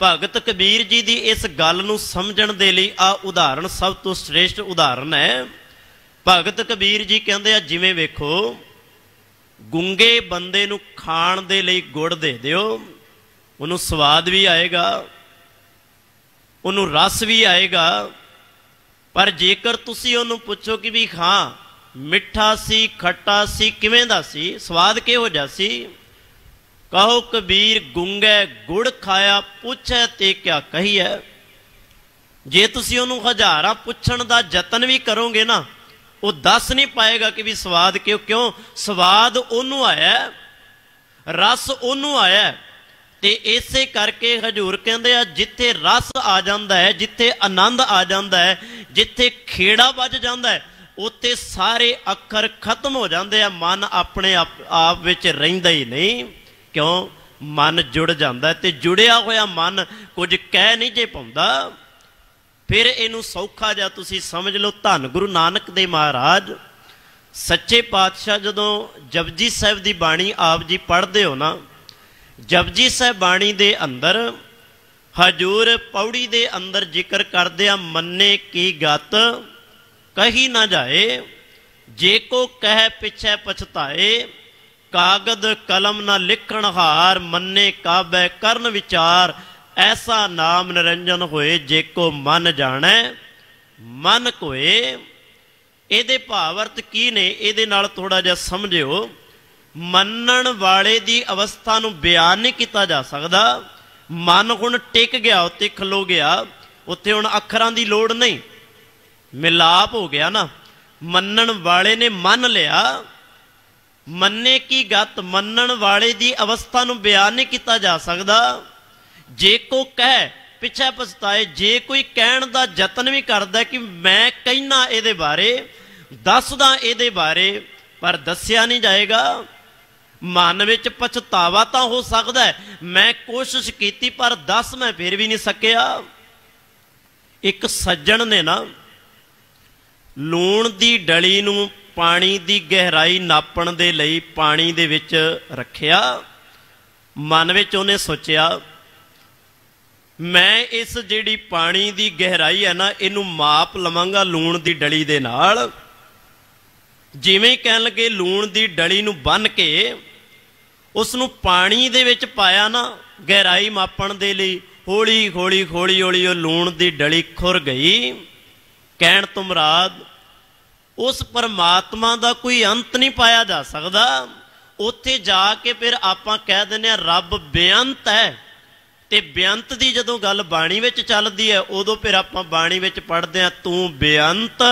Speaker 1: ਭਗਤ ਕਬੀਰ ਜੀ ਦੀ ਇਸ ਗੱਲ ਨੂੰ ਸਮਝਣ ਦੇ ਲਈ ਆ ਉਦਾਹਰਣ ਸਭ ਤੋਂ ਸ੍ਰੇਸ਼ਟ ਉਦਾਹਰਣ ਹੈ। ਭਗਤ ਕਬੀਰ ਜੀ ਕਹਿੰਦੇ ਆ, ਜਿਵੇਂ ਵੇਖੋ ਗੁੰਗੇ ਬੰਦੇ ਨੂੰ ਖਾਣ ਦੇ ਲਈ ਗੁੜ ਦੇ ਦਿਓ, ਉਹਨੂੰ ਸਵਾਦ ਵੀ ਆਏਗਾ, ਉਹਨੂੰ ਰਸ ਵੀ ਆਏਗਾ। ਪਰ ਜੇਕਰ ਤੁਸੀਂ ਉਹਨੂੰ ਪੁੱਛੋ ਕਿ ਵੀ ਹਾਂ ਮਿੱਠਾ ਸੀ, ਖੱਟਾ ਸੀ, ਕਿਵੇਂ ਦਾ ਸੀ, ਸਵਾਦ ਕਿਹੋ ਜਿਹਾ ਸੀ, ਕਹੋ ਕਬੀਰ ਗੁੰਗੇ ਗੁੜ ਖਾਇਆ, ਪੁੱਛੈ ਤੇ ਕਿਆ ਕਹੀਐ। ਜੇ ਤੁਸੀਂ ਉਹਨੂੰ ਹਜ਼ਾਰਾਂ ਪੁੱਛਣ ਦਾ ਯਤਨ ਵੀ ਕਰੋਗੇ ਨਾ, ਉਹ ਦੱਸ ਨਹੀਂ ਪਾਏਗਾ ਕਿ ਵੀ ਸਵਾਦ ਕਿਉਂ। ਸਵਾਦ ਉਹਨੂੰ ਆਇਆ, ਰਸ ਉਹਨੂੰ ਆਇਆ। ਤੇ ਇਸੇ ਕਰਕੇ ਹਜ਼ੂਰ ਕਹਿੰਦੇ ਆ, ਜਿੱਥੇ ਰਸ ਆ ਜਾਂਦਾ ਹੈ, ਜਿੱਥੇ ਆਨੰਦ ਆ ਜਾਂਦਾ ਹੈ, ਜਿੱਥੇ ਖੇੜਾ ਵੱਜ ਜਾਂਦਾ ਹੈ, ਉੱਥੇ ਸਾਰੇ ਅੱਖਰ ਖਤਮ ਹੋ ਜਾਂਦੇ ਆ। ਮਨ ਆਪਣੇ ਆਪ ਵਿੱਚ ਰਹਿੰਦਾ ਹੀ ਨਹੀਂ। ਕਿਉਂ? ਮਨ ਜੁੜ ਜਾਂਦਾ। ਤੇ ਜੁੜਿਆ ਹੋਇਆ ਮਨ ਕੁਝ ਕਹਿ ਨਹੀਂ ਜੇ ਪਾਉਂਦਾ। ਫਿਰ ਇਹਨੂੰ ਸੌਖਾ ਜਿਹਾ ਤੁਸੀਂ ਸਮਝ ਲਓ। ਧੰਨ ਗੁਰੂ ਨਾਨਕ ਦੇਵ ਮਹਾਰਾਜ ਸੱਚੇ ਪਾਤਸ਼ਾਹ ਜਦੋਂ ਜਪਜੀ ਸਾਹਿਬ ਦੀ ਬਾਣੀ ਆਪ ਜੀ ਪੜ੍ਹਦੇ ਹੋ ਨਾ, ਜਪਜੀ ਸਾਹਿਬ ਬਾਣੀ ਦੇ ਅੰਦਰ ਹਜੂਰ ਪੌੜੀ ਦੇ ਅੰਦਰ ਜ਼ਿਕਰ ਕਰਦੇ ਆ, ਮੰਨੇ ਕੀ ਗਤ ਕਹੀ ਨਾ ਜਾਏ, ਜੇ ਕੋ ਕਹਿ ਪਿਛੈ ਪਛਤਾਏ, ਕਾਗਦ ਕਲਮ ਨਾ ਲਿਖਣ ਹਾਰ, ਮੰਨੇ ਕਾਬੈ ਕਰਨ ਵਿਚਾਰ, ਐਸਾ ਨਾਮ ਨਿਰੰਜਨ ਹੋਏ, ਜੇ ਕੋ ਮਨ ਜਾਣੈ ਮਨ ਕੋਏ। ਇਹਦੇ ਭਾਵ ਅਰਥ ਕੀ ਨੇ? ਇਹਦੇ ਨਾਲ ਥੋੜਾ ਜਿਹਾ ਸਮਝਿਓ। ਮੰਨਣ ਵਾਲੇ ਦੀ ਅਵਸਥਾ ਨੂੰ ਬਿਆਨ ਨਹੀਂ ਕੀਤਾ ਜਾ ਸਕਦਾ। ਮਨ ਹੁਣ ਟਿਕ ਗਿਆ, ਉੱਤੇ ਖਲੋ ਗਿਆ, ਉੱਥੇ ਹੁਣ ਅੱਖਰਾਂ ਦੀ ਲੋੜ ਨਹੀਂ, ਮਿਲਾਪ ਹੋ ਗਿਆ ਨਾ। ਮੰਨਣ ਵਾਲੇ ਨੇ ਮੰਨ ਲਿਆ। ਮੰਨੇ ਕੀ ਗਤ, ਮੰਨਣ ਵਾਲੇ ਦੀ ਅਵਸਥਾ ਨੂੰ ਬਿਆਨ ਨਹੀਂ ਕੀਤਾ ਜਾ ਸਕਦਾ। ਜੇ ਕੋ ਕਹਿ ਪਿੱਛੇ ਪਛਤਾਏ, ਜੇ ਕੋਈ ਕਹਿਣ ਦਾ ਯਤਨ ਵੀ ਕਰਦਾ ਕਿ ਮੈਂ ਕਹਿਣਾ ਇਹਦੇ ਬਾਰੇ, ਦੱਸਦਾ ਇਹਦੇ ਬਾਰੇ, ਪਰ ਦੱਸਿਆ ਨਹੀਂ ਜਾਏਗਾ। ਮਨ ਵਿੱਚ ਪਛਤਾਵਾ ਤਾਂ ਹੋ ਸਕਦਾ ਹੈ, ਮੈਂ ਕੋਸ਼ਿਸ਼ ਕੀਤੀ ਪਰ ਦੱਸ ਮੈਂ ਫਿਰ ਵੀ ਨਹੀਂ ਸਕਿਆ। ਇੱਕ ਸੱਜਣ ਨੇ ਨਾ ਲੂਣ ਦੀ ਡਲੀ ਨੂੰ ਪਾਣੀ ਦੀ ਗਹਿਰਾਈ ਨਾਪਣ ਦੇ ਲਈ ਪਾਣੀ ਦੇ ਵਿੱਚ ਰੱਖਿਆ। ਮਨ ਵਿੱਚ ਉਹਨੇ ਸੋਚਿਆ, ਮੈਂ ਇਸ ਜਿਹੜੀ ਪਾਣੀ ਦੀ ਗਹਿਰਾਈ ਹੈ ਨਾ, ਇਹਨੂੰ ਮਾਪ ਲਵਾਂਗਾ ਲੂਣ ਦੀ ਡਲੀ ਦੇ ਨਾਲ। ਜਿਵੇਂ ਕਹਿਣ ਲੱਗੇ ਲੂਣ ਦੀ ਡਲੀ ਨੂੰ ਬੰਨ੍ਹ ਕੇ ਉਸ ਨੂੰ ਪਾਣੀ ਦੇ ਵਿੱਚ ਪਾਇਆ ਨਾ, ਗਹਿਰਾਈ ਮਾਪਣ ਦੇ ਲਈ, ਹੌਲੀ ਹੌਲੀ ਹੌਲੀ ਹੌਲੀ ਉਹ ਲੂਣ ਦੀ ਡਲੀ ਖੁਰ ਗਈ। ਕਹਿਣ ਤੋਂ ਮੁਰਾਦ ਉਸ ਪਰਮਾਤਮਾ ਦਾ ਕੋਈ ਅੰਤ ਨਹੀਂ ਪਾਇਆ ਜਾ ਸਕਦਾ। ਉੱਥੇ ਜਾ ਕੇ ਫਿਰ ਆਪਾਂ ਕਹਿ ਦਿੰਦੇ ਹਾਂ ਰੱਬ ਬੇਅੰਤ ਹੈ। ਤੇ ਬੇਅੰਤ ਦੀ ਜਦੋਂ ਗੱਲ ਬਾਣੀ ਵਿੱਚ ਚੱਲਦੀ ਹੈ, ਉਦੋਂ ਫਿਰ ਆਪਾਂ ਬਾਣੀ ਵਿੱਚ ਪੜ੍ਹਦੇ ਹਾਂ, ਤੂੰ ਬੇਅੰਤ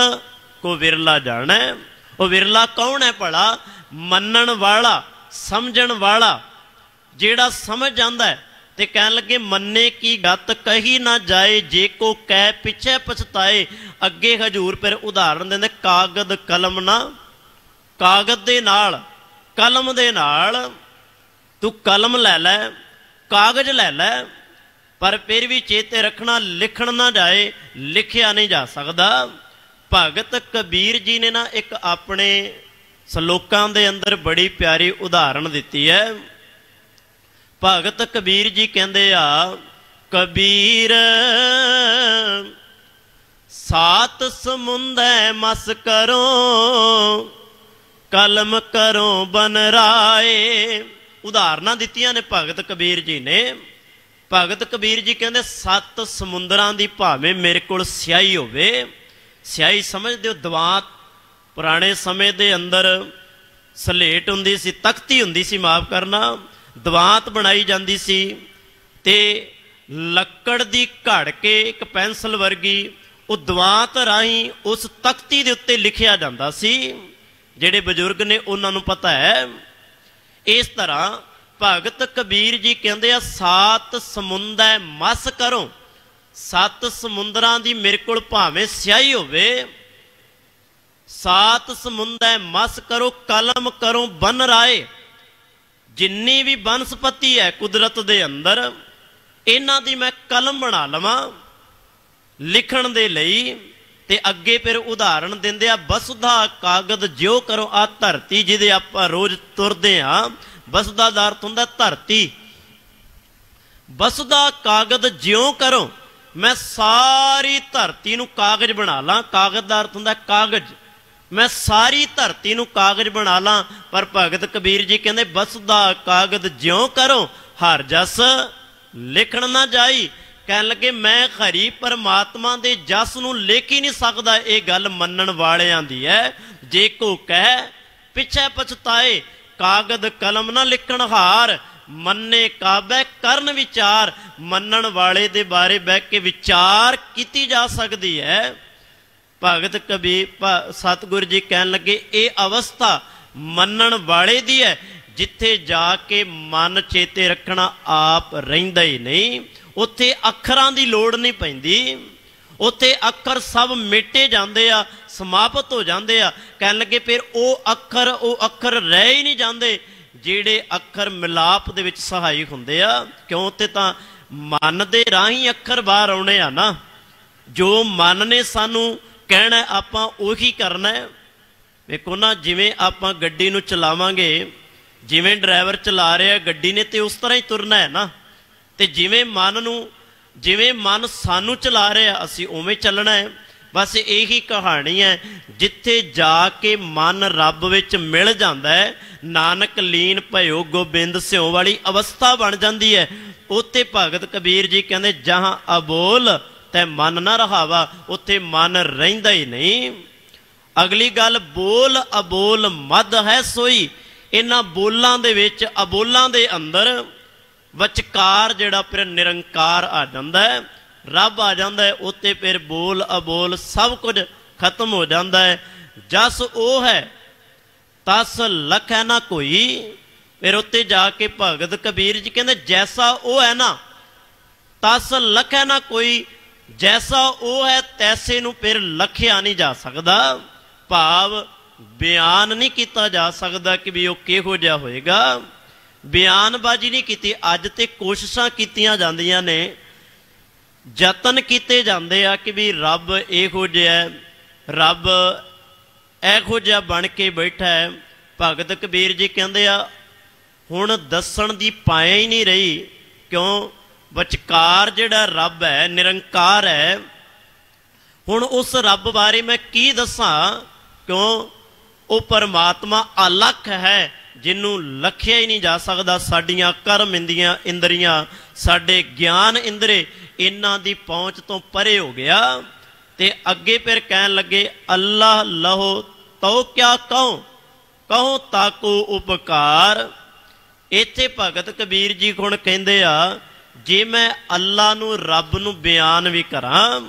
Speaker 1: ਕੋ ਵਿਰਲਾ ਜਾਣੈ। ਉਹ ਵਿਰਲਾ ਕੌਣ ਹੈ ਭਲਾ? ਮੰਨਣ ਵਾਲਾ, ਸਮਝਣ ਵਾਲਾ, ਜਿਹੜਾ ਸਮਝ ਜਾਂਦਾ ਹੈ। ਤੇ ਕਹਿਣ ਲੱਗੇ ਮੰਨੇ ਕੀ ਗਤ ਕਹੀ ਨਾ ਜਾਏ, ਜੇ ਕੋ ਕਹਿ ਪਿੱਛੇ ਪਛਤਾਏ। ਅੱਗੇ ਹਜੂਰ ਫਿਰ ਉਦਾਹਰਣ ਦਿੰਦੇ, ਕਾਗਦ ਕਲਮ ਨਾ, ਕਾਗਜ਼ ਦੇ ਨਾਲ, ਕਲਮ ਦੇ ਨਾਲ, ਤੂੰ ਕਲਮ ਲੈ ਲੈ, ਕਾਗਜ਼ ਲੈ ਲੈ, ਪਰ ਫਿਰ ਵੀ ਚੇਤੇ ਰੱਖਣਾ ਲਿਖਣ ਨਾ ਜਾਏ, ਲਿਖਿਆ ਨਹੀਂ ਜਾ ਸਕਦਾ। ਭਗਤ ਕਬੀਰ ਜੀ ਨੇ ਨਾ ਇੱਕ ਆਪਣੇ ਸਲੋਕਾਂ ਦੇ ਅੰਦਰ ਬੜੀ ਪਿਆਰੀ ਉਦਾਹਰਣ ਦਿੱਤੀ ਹੈ। ਭਗਤ ਕਬੀਰ ਜੀ ਕਹਿੰਦੇ ਆ, ਕਬੀਰ ਸਾਤ ਸਮੁੰਦੈ ਮਸ ਕਰੋ, ਕਲਮ ਕਰੋ ਬਨ ਰਾਏ। ਉਦਾਹਰਨਾਂ ਦਿੱਤੀਆਂ ਨੇ ਭਗਤ ਕਬੀਰ ਜੀ ਨੇ। ਭਗਤ ਕਬੀਰ ਜੀ ਕਹਿੰਦੇ 7 ਸਮੁੰਦਰਾਂ ਦੀ ਭਾਵੇਂ ਮੇਰੇ ਕੋਲ ਸਿਆਹੀ ਹੋਵੇ, ਸਿਆਹੀ ਸਮਝਦੇ ਹੋ ਦਵਾਤ, ਪੁਰਾਣੇ ਸਮੇਂ ਦੇ ਅੰਦਰ ਸਲੇਟ ਹੁੰਦੀ ਸੀ, ਤਖਤੀ ਹੁੰਦੀ ਸੀ, ਮਾਫ ਕਰਨਾ, ਦਵਾਤ ਬਣਾਈ ਜਾਂਦੀ ਸੀ ਤੇ ਲੱਕੜ ਦੀ ਘੜ ਕੇ ਇੱਕ ਪੈਨਸਲ ਵਰਗੀ ਉਹ ਦਵਾਤ ਰਾਹੀਂ ਉਸ ਤਖਤੀ ਦੇ ਉੱਤੇ ਲਿਖਿਆ ਜਾਂਦਾ ਸੀ। ਜਿਹੜੇ ਬਜ਼ੁਰਗ ਨੇ ਉਹਨਾਂ ਨੂੰ ਪਤਾ ਹੈ। ਇਸ ਤਰ੍ਹਾਂ ਭਗਤ ਕਬੀਰ ਜੀ ਕਹਿੰਦੇ ਆ, 7 ਸਮੁੰਦੈ ਮਸ ਕਰੋ, 7 ਸਮੁੰਦਰਾਂ ਦੀ ਮੇਰੇ ਕੋਲ ਭਾਵੇਂ ਸਿਆਹੀ ਹੋਵੇ, सात समुंदै मस करो कलम करो बन राए। जिन्नी भी बनस्पति है कुदरत दे अंदर, इन्हां दी मैं कलम बना लवां लिखण दे लई। ते अगे फिर उदाहरण दिंदे आ, बसुधा कागज ज्यो करो। आ धरती जिहदे आपां रोज तुरदे आ, बसुधा दा अर्थ हुंदा धरती। बसुधा कागज ज्यो करो, मैं सारी धरती नूं कागज बना ला। कागज दा अर्थ हुंदा कागज, मैं सारी धरती नूं कागज बना ला। पर भगत कबीर जी कहंदे बसुधा कागज ज्यों करो, हर जस लिखण ना जाई। कहन लगे मैं हरी परमात्मा दे जस नूं लिख ही नहीं सकदा। ये गल मन्नण वालियां दी है। जे को कह पिछे पछताए, कागज कलम ना लिखण हार। मन्ने काबे करन विचार। मन्नण वाले दे बारे बह के विचार कीती जा सकदी है। भगत कबीर सतगुरु जी कहन लगे ये अवस्था मन्नण वाले दी है, जिथे जाके मन चेते रखना आप रहिंदा ही नहीं। उत्थे अखरां दी लोड़ नहीं पैंदी। उत्थे अखर सब मिटे जांदे आ, समाप्त हो जांदे आ। कहन लगे फिर ओ अखर रह ही नहीं जांदे जिहड़े अखर मिलाप दे विच सहायक हुंदे आ। क्यों ते तां मन दे राही अखर बाहर आउणे आ ना। जो मन ने सानू कहना आपां उही करना है। वेखो ना, जिवें आपां गड्डी नूं चलावांगे, जिवें ड्राइवर चला रहा गड्डी ने ते उस तरह ही तुरना है ना। ते जिवें मन सानू चला रहा असी उवें चलना है। बस यही कहानी है। जिथे जाके मन रब विच मिल जाता है, नानक लीन भयो गोबिंद स्यों वाली अवस्था बन जाती है। उत्थे भगत कबीर जी कहते जहां अबोल तै मन ना रहावा, उत्थे मन रहिंदा ही नहीं। अगली गल, बोल अबोल मद है सोई। इन्हां बोलां दे विच, अबोलां दे अंदर विचकार जिहड़ा फिर निरंकार आ जांदा है, रब आ जांदा है। उत्ते फिर बोल अबोल सब कुछ खत्म हो जाता है। जस ओ है तस लखै ना कोई। फिर उत्ते जाके भगत कबीर जी कहते जैसा ओ है ना तस लखै ना कोई। जैसा ओ है तैसे नूं फिर लखिया नहीं जा सकदा। भाव बयान नहीं किया जा सकता कि भी वो किहो जिहा होएगा। बयानबाजी नहीं की। अज तो कोशिशां कीतियां जांदियां ने, जतन किए जाते आ कि भी रब इहो जिहा, रब इहो जिहा बन के बैठा है। भगत कबीर जी कहते आ हुण दस्सण दी पाया ही नहीं रही। क्यों? विचकार जिहड़ा रब है, निरंकार है। हुण उस रब बारे मैं की दसां? क्यों? वो परमात्मा अलख है, जिन्हों लखिया ही नहीं जा सकता। साडियां कर्म इंद्रियां, साडे ज्ञान इंद्रे इन्हां दी पहुँच तो परे हो गया। ते अगे फिर कहन लगे अल्लाह लहो तो क्या कहो, कहो ताको उपकार। इत्थे भगत कबीर जी हुण कहंदे आ जे मैं अल्लाह नूं रब नूं बयान भी करां,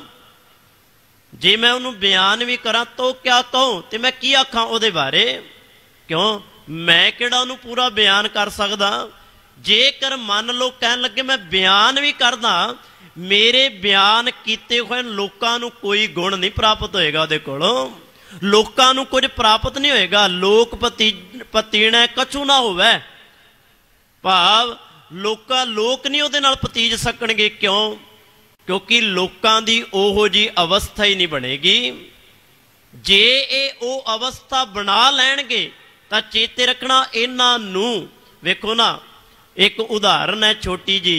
Speaker 1: जे मैं उन्होंने बयान भी करा तो क्या कहूँ, तो मैं की आखां उहदे बारे। क्यों? मैं किहड़ा उहनूं पूरा बयान कर सकदा। जेकर मान लो कहन लगे मैं बयान भी करदा, मेरे बयान किए हुए लोकां नूं कोई गुण नहीं प्राप्त होएगा। उहदे कोलों लोकां नूं कुछ प्राप्त नहीं होएगा। लोक पतीणै कछु ना होवे। भाव लोक नहीं उहदे नाल पतीज सकणगे। क्यों? क्योंकि लोकां दी ओहो जी अवस्था ही नहीं बनेगी। जे ये ओ अवस्था बना लैणगे तां चेते रखना इन्हां नूं। वेखो ना, एक उदाहरण है छोटी जी।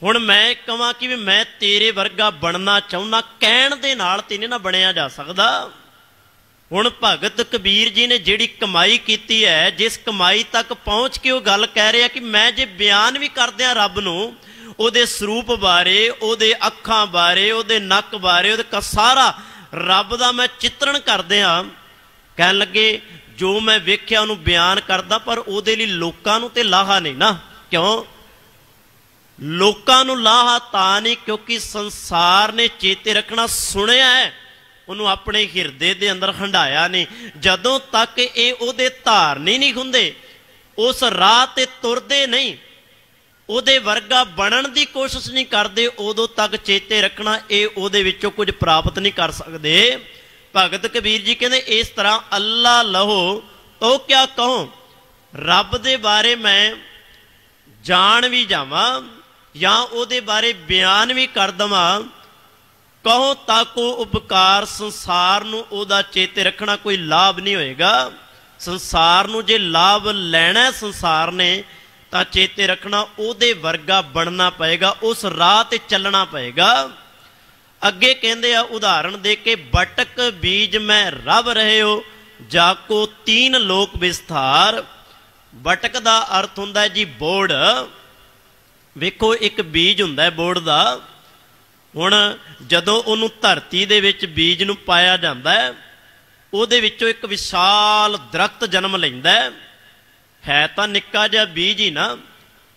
Speaker 1: हुण मैं कहां कि मैं तेरे वर्गा बनना चाहुंदा, कहण दे नाल ते नहीं ना बनिया जा सकदा। हुण भगत कबीर जी ने जिहड़ी कमाई कीती है, जिस कमाई तक पहुँच के वो गल कह रहे कि मैं जे बयान भी करदिआं रब नूं ਉਹਦੇ ਸਰੂਪ ਬਾਰੇ, ਉਹਦੇ ਅੱਖਾਂ ਬਾਰੇ, ਉਹਦੇ ਨੱਕ ਬਾਰੇ, ਉਹਦੇ ਸਾਰਾ ਰੱਬ ਦਾ ਮੈਂ ਚਿੱਤਰਣ ਕਰਦੇ ਹਾਂ। ਕਹਿਣ ਲੱਗੇ ਜੋ ਮੈਂ ਵੇਖਿਆ ਉਹਨੂੰ ਬਿਆਨ ਕਰਦਾ, ਪਰ ਉਹਦੇ ਲਈ ਲੋਕਾਂ ਨੂੰ ਤੇ ਲਾਹਾ ਨਹੀਂ ਨਾ। ਕਿਉਂ? ਲੋਕਾਂ ਨੂੰ ਲਾਹਾ ਤਾਂ ਨਹੀਂ ਕਿਉਂਕਿ ਸੰਸਾਰ ਨੇ ਚੇਤੇ ਰੱਖਣਾ ਸੁਣਿਆ ਹੈ, ਉਹਨੂੰ ਆਪਣੇ ਹਿਰਦੇ ਦੇ ਅੰਦਰ ਹੰਡਾਇਆ ਨਹੀਂ। ਜਦੋਂ ਤੱਕ ਇਹ ਉਹਦੇ ਧਾਰਨੀ ਨਹੀਂ ਹੁੰਦੇ, ਉਸ ਰਾਹ ਤੇ ਤੁਰਦੇ नहीं, ਉਹਦੇ ਵਰਗਾ ਬਣਨ ਦੀ ਕੋਸ਼ਿਸ਼ नहीं करते, उदों तक चेते रखना ये ਉਹਦੇ ਵਿੱਚੋਂ कुछ प्राप्त नहीं कर सकते। भगत कबीर जी कहते इस तरह अल्लाह लहो तो क्या कहो, रब दे बारे मैं जान भी जावां या उहदे बारे बयान भी कर देवां, कहो ताको उपकार संसार नूं उहदा चेते रखना कोई लाभ नहीं होएगा। संसार नूं जे लाभ लैना संसार ने तां चेते रखना उहदे वर्गा बनना पएगा, उस राह ते चलना पएगा। अगे कहते आ उदाहरण दे के, बटक बीज में रब रहे हो जाको तीन लोक विस्तार। बटक दा अर्थ हुंदा जी बोड़। वेखो एक बीज हुंदा बोड़ दा, हुण जदों उहनूं धरती दे विच बीज नूं पाया जांदा है, उहदे विचों एक विशाल दरख्त जन्म लैंदा है तां निक्का जिहा बीज ही ना।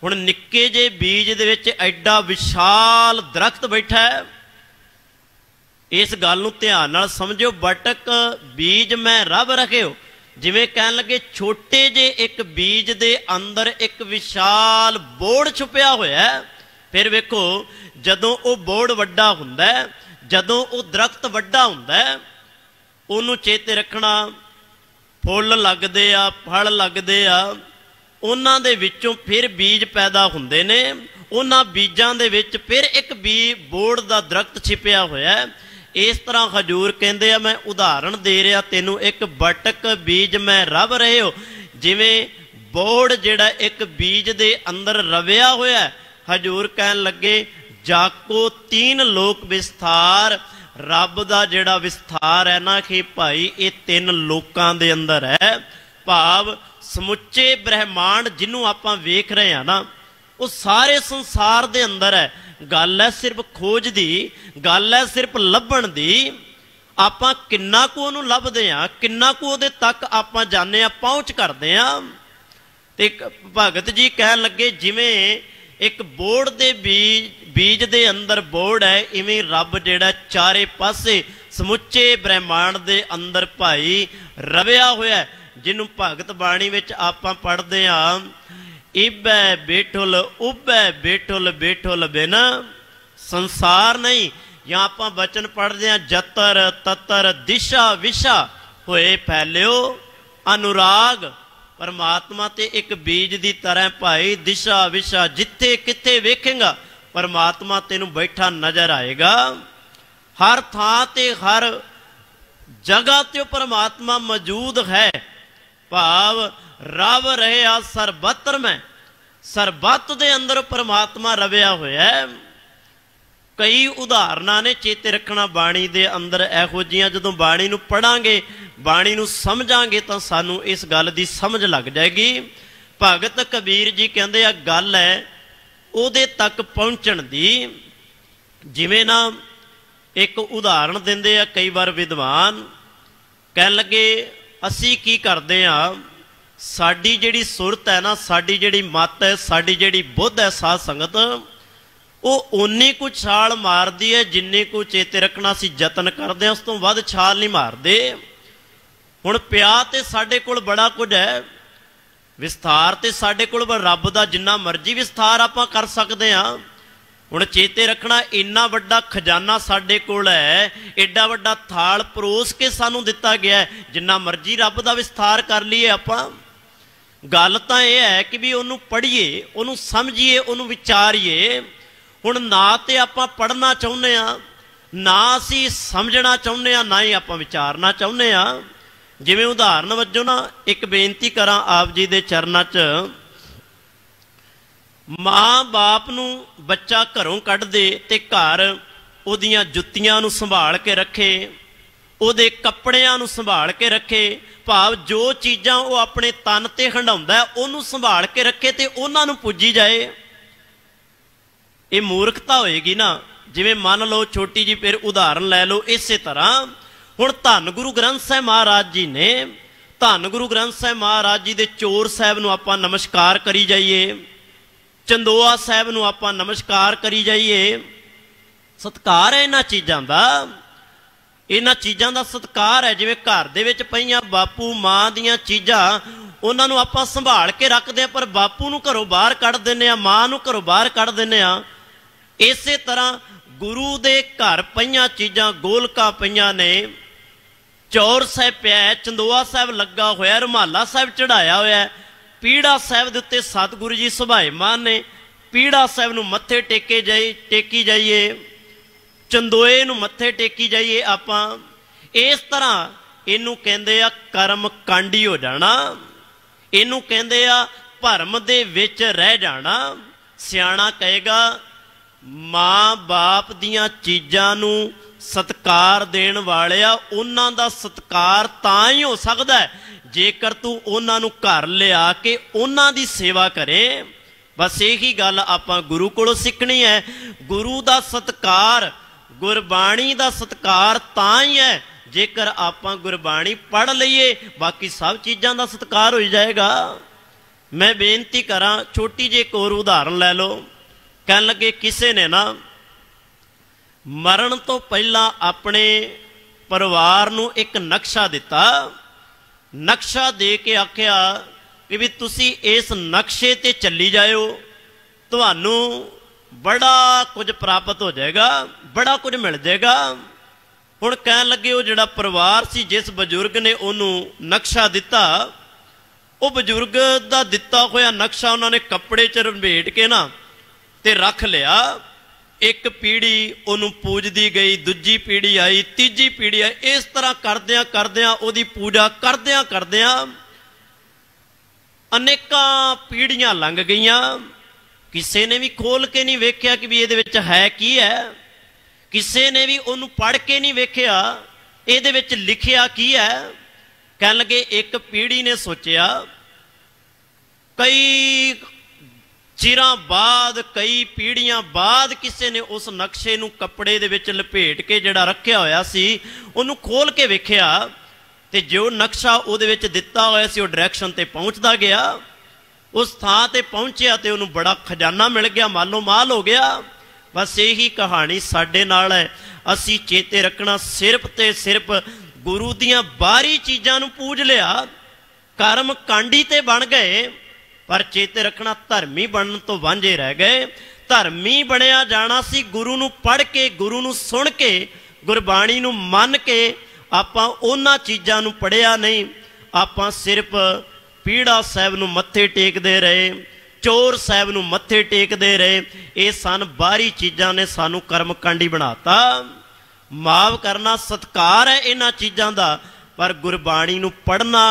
Speaker 1: हुण निक्के जे बीज दे विच एडा विशाल दरख्त बैठा है। इस गल नूं ध्यान नाल समझो, बटक बीज मैं रब रखे हो, जिवें कहण लगे छोटे जे एक बीज दे अंदर एक विशाल बोड़ छुपिया होया है। फिर वेखो जदों वो बोड़ वड्डा हुंदा है, जदों वो दरख्त वड्डा हुंदा है, उहनूं चेते रखना फुੱਲ लगदे आ, फल लगदे आ, उन्हां दे विचों फिर बीज पैदा हुंदे ने। उन्हां बीजां दे विच फिर एक बोड़ दा दरख्त छिपिया होया है। इस तरह हजूर कहते हैं, मैं उदाहरण दे रहा तेनू, एक बटक बीज में रब रहे हो, जिवें बोड़ जिहड़ा एक बीज दे अंदर रविया होया है। हजूर कहन लगे जाको तीन लोक विस्तार, रब दा जिहड़ा विस्तार है ना कि भाई ये तीन लोकां दे अंदर है। भाव समुचे ब्रह्मांड जिन्हों आपां वेख रहे हैं ना, वो सारे संसार दे अंदर है। गल है सिर्फ खोज दी, गल है सिर्फ लभण दी। आपां किन्ना कु उहनूं लभदे आ, किन्ना कु उहदे तक आपां जाने आ, पहुंच करदे आ। ते भगत जी कहन लगे जिवें एक बोड़ दे बीज दे अंदर बोड़ है, इवें रब जिहड़ा चारे पासे समुचे ब्रह्मांड दे अंदर भाई रविया होया, जिन्हों भगत बाणी विच आपां पढ़दे आ, इबै बेठुल उबै बेठुल बेठुल बिन संसार नहीं। या आपां बचन पढ़दे आ, जतर ततर दिशा विशा होए फैलियो अनुराग। परमात्मा ते एक बीज दी तरह भाई दिशा विशा, जिथे किथे वेखेगा परमात्मा तेनू बैठा नजर आएगा। हर थां ते हर जगह ते परमात्मा मौजूद है। भाव रब रहे आ सरबत्र में, सरबत दे अंदर परमात्मा रविया होया है। कई उदाहरणा ने चेते रखना बाणी दे अंदर इहो जिहियां, जदों बाणी नूं पढ़ांगे, बाणी नूं समझांगे तां सानूं इस गल दी समझ लग जाएगी। भगत कबीर जी कहंदे आ गल है उहदे तक पहुंचण दी। जिवें ना एक उदाहरण दिंदे आ कई बार विद्वान, कहण लगे असीं की करदे आ, साडी जिहड़ी सुरत है ना, साडी जिहड़ी मत है, साडी जिहड़ी बुद्ध है साध संगत, वो उन्नी को छाल मारदी है जिन्नी को चेते रखना असीं यतन करते हैं, उस तो वध छाल नहीं मारते। हुण पिया ते साडे कोल बड़ा कुछ है, विस्तार ते साडे कोल रब दा जिन्ना मर्जी विस्तार आपां कर सकते हाँ। हुण चेते रखना इन्ना वड्डा खजाना साडे कोल है, एडा वड्डा थाल परोस के सानूं दिता गया है, जिन्ना मर्जी रब दा विस्तार कर लीए आपां। गल तां इह है कि भी उहनूं पढ़ीए, उहनूं समझीए, उहनूं विचारीए। हुण ना तो आपां पढ़ना चाहुंदे आ, ना असीं समझना चाहुंदे आ, ना ही आपां विचारना चाहुंदे आ। जिवें उदाहरण वजों ना एक बेनती करां आप जी दे चरनां च, माँ बाप नूं बच्चा घरों कढ दे ते घर उहदियां जुत्तियां नूं संभाल के रखे, उहदे कपड़ियां नूं संभाल के रखे। भाव जो चीज़ां वो अपने तन ते हंडाउंदा उहनूं संभाल के रखे ते उहनां नूं पूजी जाए, ये मूर्खता होएगी ना। जिवें मान लो छोटी जी फिर उदाहरण लै लो, इस तरह हुण धन गुरु ग्रंथ साहिब महाराज जी ने, धन गुरु ग्रंथ साहिब महाराज जी दे चोर साहिब नूं आपां नमस्कार करी जाइए, चंदोआ साहिब नूं आपां नमस्कार करी जाइए। सत्कार है इन्हां चीज़ां दा, इन्हां चीज़ां दा सत्कार है। जिवें घर दे विच पईआं बापू माँ दीआं चीज़ां, उन्हां नूं आपां संभाल के रखदे आ, पर बापू नूं घरों बाहर कढ दिंदे आ, माँ नूं घरों बाहर कढ दिंदे आ। इसे तरह गुरु दे घर पईआं चीज़ां गोलकां पईआं ने, चौर साहिब पिया है, चंदोआ साहिब लगा होया, रुमाला साहिब चढ़ाया होया, पीड़ा साहिब दे उत्ते सतगुरु जी सुभाईमान ने। पीड़ा साहिब नूं मत्थे टेकी जाइए, चंदोए नूं मत्थे टेकी जाइए आपां। इस तरह इनू कहंदे आ कर्म कांडी हो जाना, इनू कहंदे आ भरम दे विच रह जाना। सियाणा कहेगा माँ बाप दियां चीज़ां नूं सत्कार देण वालिया, उन्हां दा सत्कार तां ही हो सकदा है जेकर तू उन्हां नूं घर लिया के उन्हां दी सेवा करे। बस यही गल आपां गुरु कोलों सीखनी है। गुरु दा सत्कार, गुरबाणी दा सत्कार तां ही है जेकर आपां गुरबाणी पढ़ लईए, बाकी सब चीज़ां दा सत्कार हो जाएगा। मैं बेनती करा, छोटी जी एक और उदाहरण लै लो। कहन लगे किसी ने ना मरण तो पहला अपने परिवार नूं एक नक्शा दिता, नक्शा दे के आख्या कि भी तुसी इस नक्शे ते चली जाओ, तुहानू बड़ा कुछ प्राप्त हो जाएगा, बड़ा कुछ मिल जाएगा। हुण कहन लगे वो जिहड़ा परिवार सी, जिस बजुर्ग ने उन्होंने नक्शा दिता, वो बजुर्ग दा दिता होया नक्शा उन्होंने कपड़े च लपेट के ना ते रख लिया। एक पीढ़ी उन्होंने पूजदी गई, दूजी पीढ़ी आई, तीजी पीढ़ी आई, इस तरह करदियां करदियां उहदी पूजा करदियां करदियां अनेकां पीढ़ियां लंघ गईयां। किसी ने भी खोल के नहीं वेख्या कि भी ये है की है, किसी ने भी उन्होंने पढ़ के नहीं वेख्या ये लिखिया की है। कहन लगे एक पीढ़ी ने सोचा, कई चिरां बाद, कई पीढ़ियां बाद किसी ने उस नक्शे नूं कपड़े दे विच लपेट के जिहड़ा रखिया होया सी उहनूं खोल के वेख्या, ते जो नक्शा उहदे विच दिता होया सी उह डायरैक्शन ते पहुंचदा गया। उस थां ते पहुंचिया ते उहनूं बड़ा खजाना मिल गया, मालो माल हो गया। बस यही कहानी साडे नाल है। असीं चेते रखना, सिर्फ ते सिर्फ गुरु दियां बाहरी चीज़ां नूं पूज लिया, कर्म कांडी ते बन गए, पर चेते रखना धर्मी बनने तो वांझे रह गए। धर्मी बनिया जाना सी गुरु नूं पढ़ के, गुरु नूं सुन के, गुरबाणी नूं मन के। आपां उन्हां चीज़ां नूं पढ़िया नहीं, आपां सिर्फ पीड़ा साहिब नूं मत्थे टेकदे रहे, चोर साहिब नूं मत्थे टेकदे रहे। ये सन बाहरी चीज़ां ने सानूं कर्म कांडी बनाता। माफ करना, सत्कार है इन्हां चीज़ां दा, पर गुरबाणी नूं पढ़ना,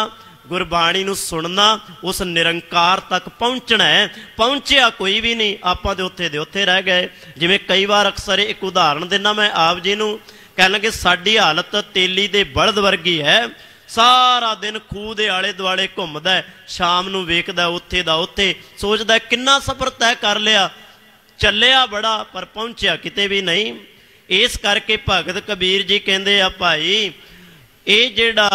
Speaker 1: गुरबाणी नूं सुनना, उस निरंकार तक पहुँचना है। पहुँचिया कोई भी नहीं, आपां दे उत्थे रह गए। जिवें कई बार अक्सर एक उदाहरण देना मैं आप जी नूं, कहण लगे साडी हालत तेली दे बलद वर्गी है। सारा दिन खूह दे आले दुआले घुमदा है, शाम नूं वेखदा उत्थे दा उत्थे, सोचदा किन्ना सफर तय कर लिया, चलिया बड़ा पर पहुँचिया किते भी नहीं। इस करके भगत कबीर जी कहंदे आ भाई, ये जिहड़ा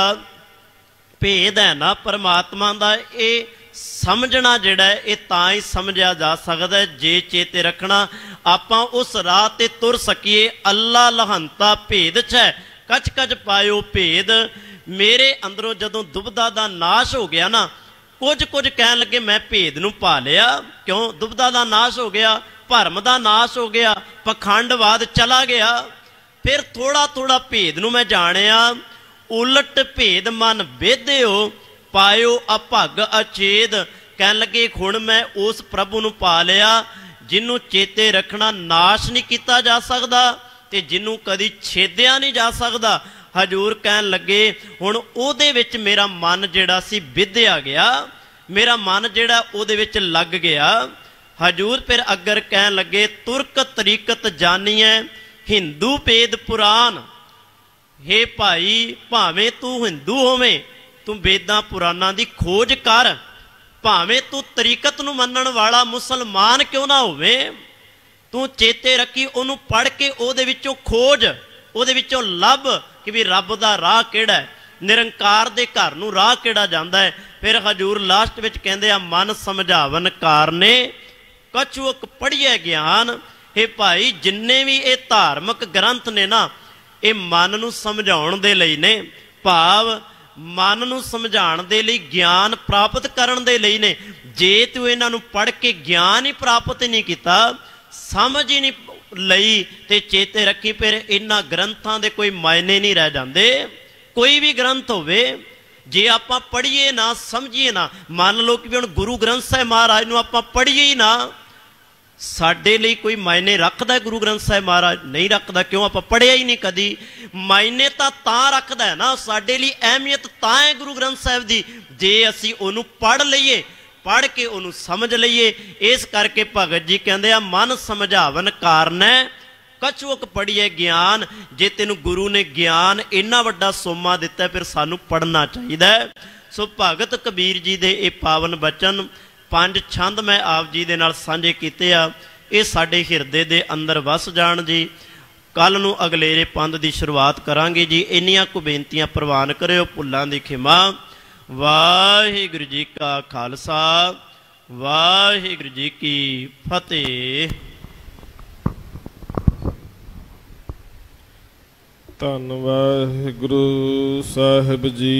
Speaker 1: भेद है ना परमात्मा दा, ये समझना जिहड़ा है ये तां ही समझिया जा सकदा है जे चेते रखना आपां उस राह ते तुर सकीए। अल्लाह लहंता भेद छ कच कच पायो भेद। मेरे अंदरों जदों दुबदा दा नाश हो गया ना, कुछ कुछ कहन लगे मैं भेद नूं पा लिया। क्यों? दुबदा दा नाश हो गया, भरम दा नाश हो गया, पखंडवाद चला गया। फिर थोड़ा थोड़ा भेद नूं मैं जानिया। उलट भेद मन वेद्यो पायो अभग अचेद। कहन लगे हुण मैं उस प्रभु नूं पा लिया जिन्हों चेते रखना नाश नहीं किया जा सकता ते जिन्हों कदी छेदिया नहीं जा सकता। हजूर कहन लगे हुण उहदे विच मेरा मन जिहड़ा सी विद्या गया, मेरा मन जिहड़ा उहदे विच लग गया। हजूर फिर अगर कहन लगे तुर्क तरीकत जानिए हिंदू भेद पुराण। हे भाई, भावें तू हिंदू होवें, तू वेदां पुराणां दी खोज कर। भावें तू तरीकत नूं मनण वाला मुसलमान क्यों ना होवे, तू चेते रखी उहनूं पढ़ के उहदे विचों खोज, उहदे विचों लभ कि भी रब दा राह किहड़ा है, निरंकार दे घर नूं राह किहड़ा जांदा है। फिर हजूर लास्ट विच कहंदे आ मन समझावन कारने कछुक पढ़िए ज्ञान। हे भाई, जिन्ने भी ये धार्मिक ग्रंथ ने ना, ये मन नूं समझाउण दे लई ने, भाव मन नूं समझाउण दे लई, ज्ञान प्राप्त करन दे लई ने। जे तू इन्हां नूं पढ़ के ज्ञान ही प्राप्त नहीं किया, समझ ही नहीं लई, ते चेते रखी फिर इन्हां ग्रंथां दे कोई मायने नहीं रह जांदे। कोई भी ग्रंथ होवे जे आपां पढ़ीए ना समझीए ना, मान लो कि हुण गुरु ग्रंथ साहिब महाराज नूं आपां पढ़ीए ही ना, साडे लिए कोई मायने रखता है गुरु ग्रंथ साहिब महाराज? नहीं रखता। क्यों? आप पढ़िया ही नहीं कदी। मायने तो रखता है ना, साडे लिए अहमियत तां है गुरु ग्रंथ साहिब की जे असी उन्होंने पढ़ लीए, पढ़ के उन्होंने समझ लीए। इस करके भगत जी कहते हैं मन समझावन कारण है कछुक पढ़िए ज्ञान। जे तेनू गुरु ने ज्ञान इन्ना वड्डा सोमा दिता फिर सानू पढ़ना चाहिए। सो भगत कबीर जी दे ये पावन बचन 5 छंद मैं आप जी दे नाल साझे कीते आ, ये साडे हिरदे दे अंदर वस जाण जी। कल नूं अगलेरे पंद की शुरुआत करांगे जी। इन्नियां को बेनतियां प्रवान करियो, भुल्लां दी खिमा। वाहिगुरू जी का खालसा, वाहिगुरू जी की फतेह।
Speaker 2: धन वाहिगुरू साहिब जी।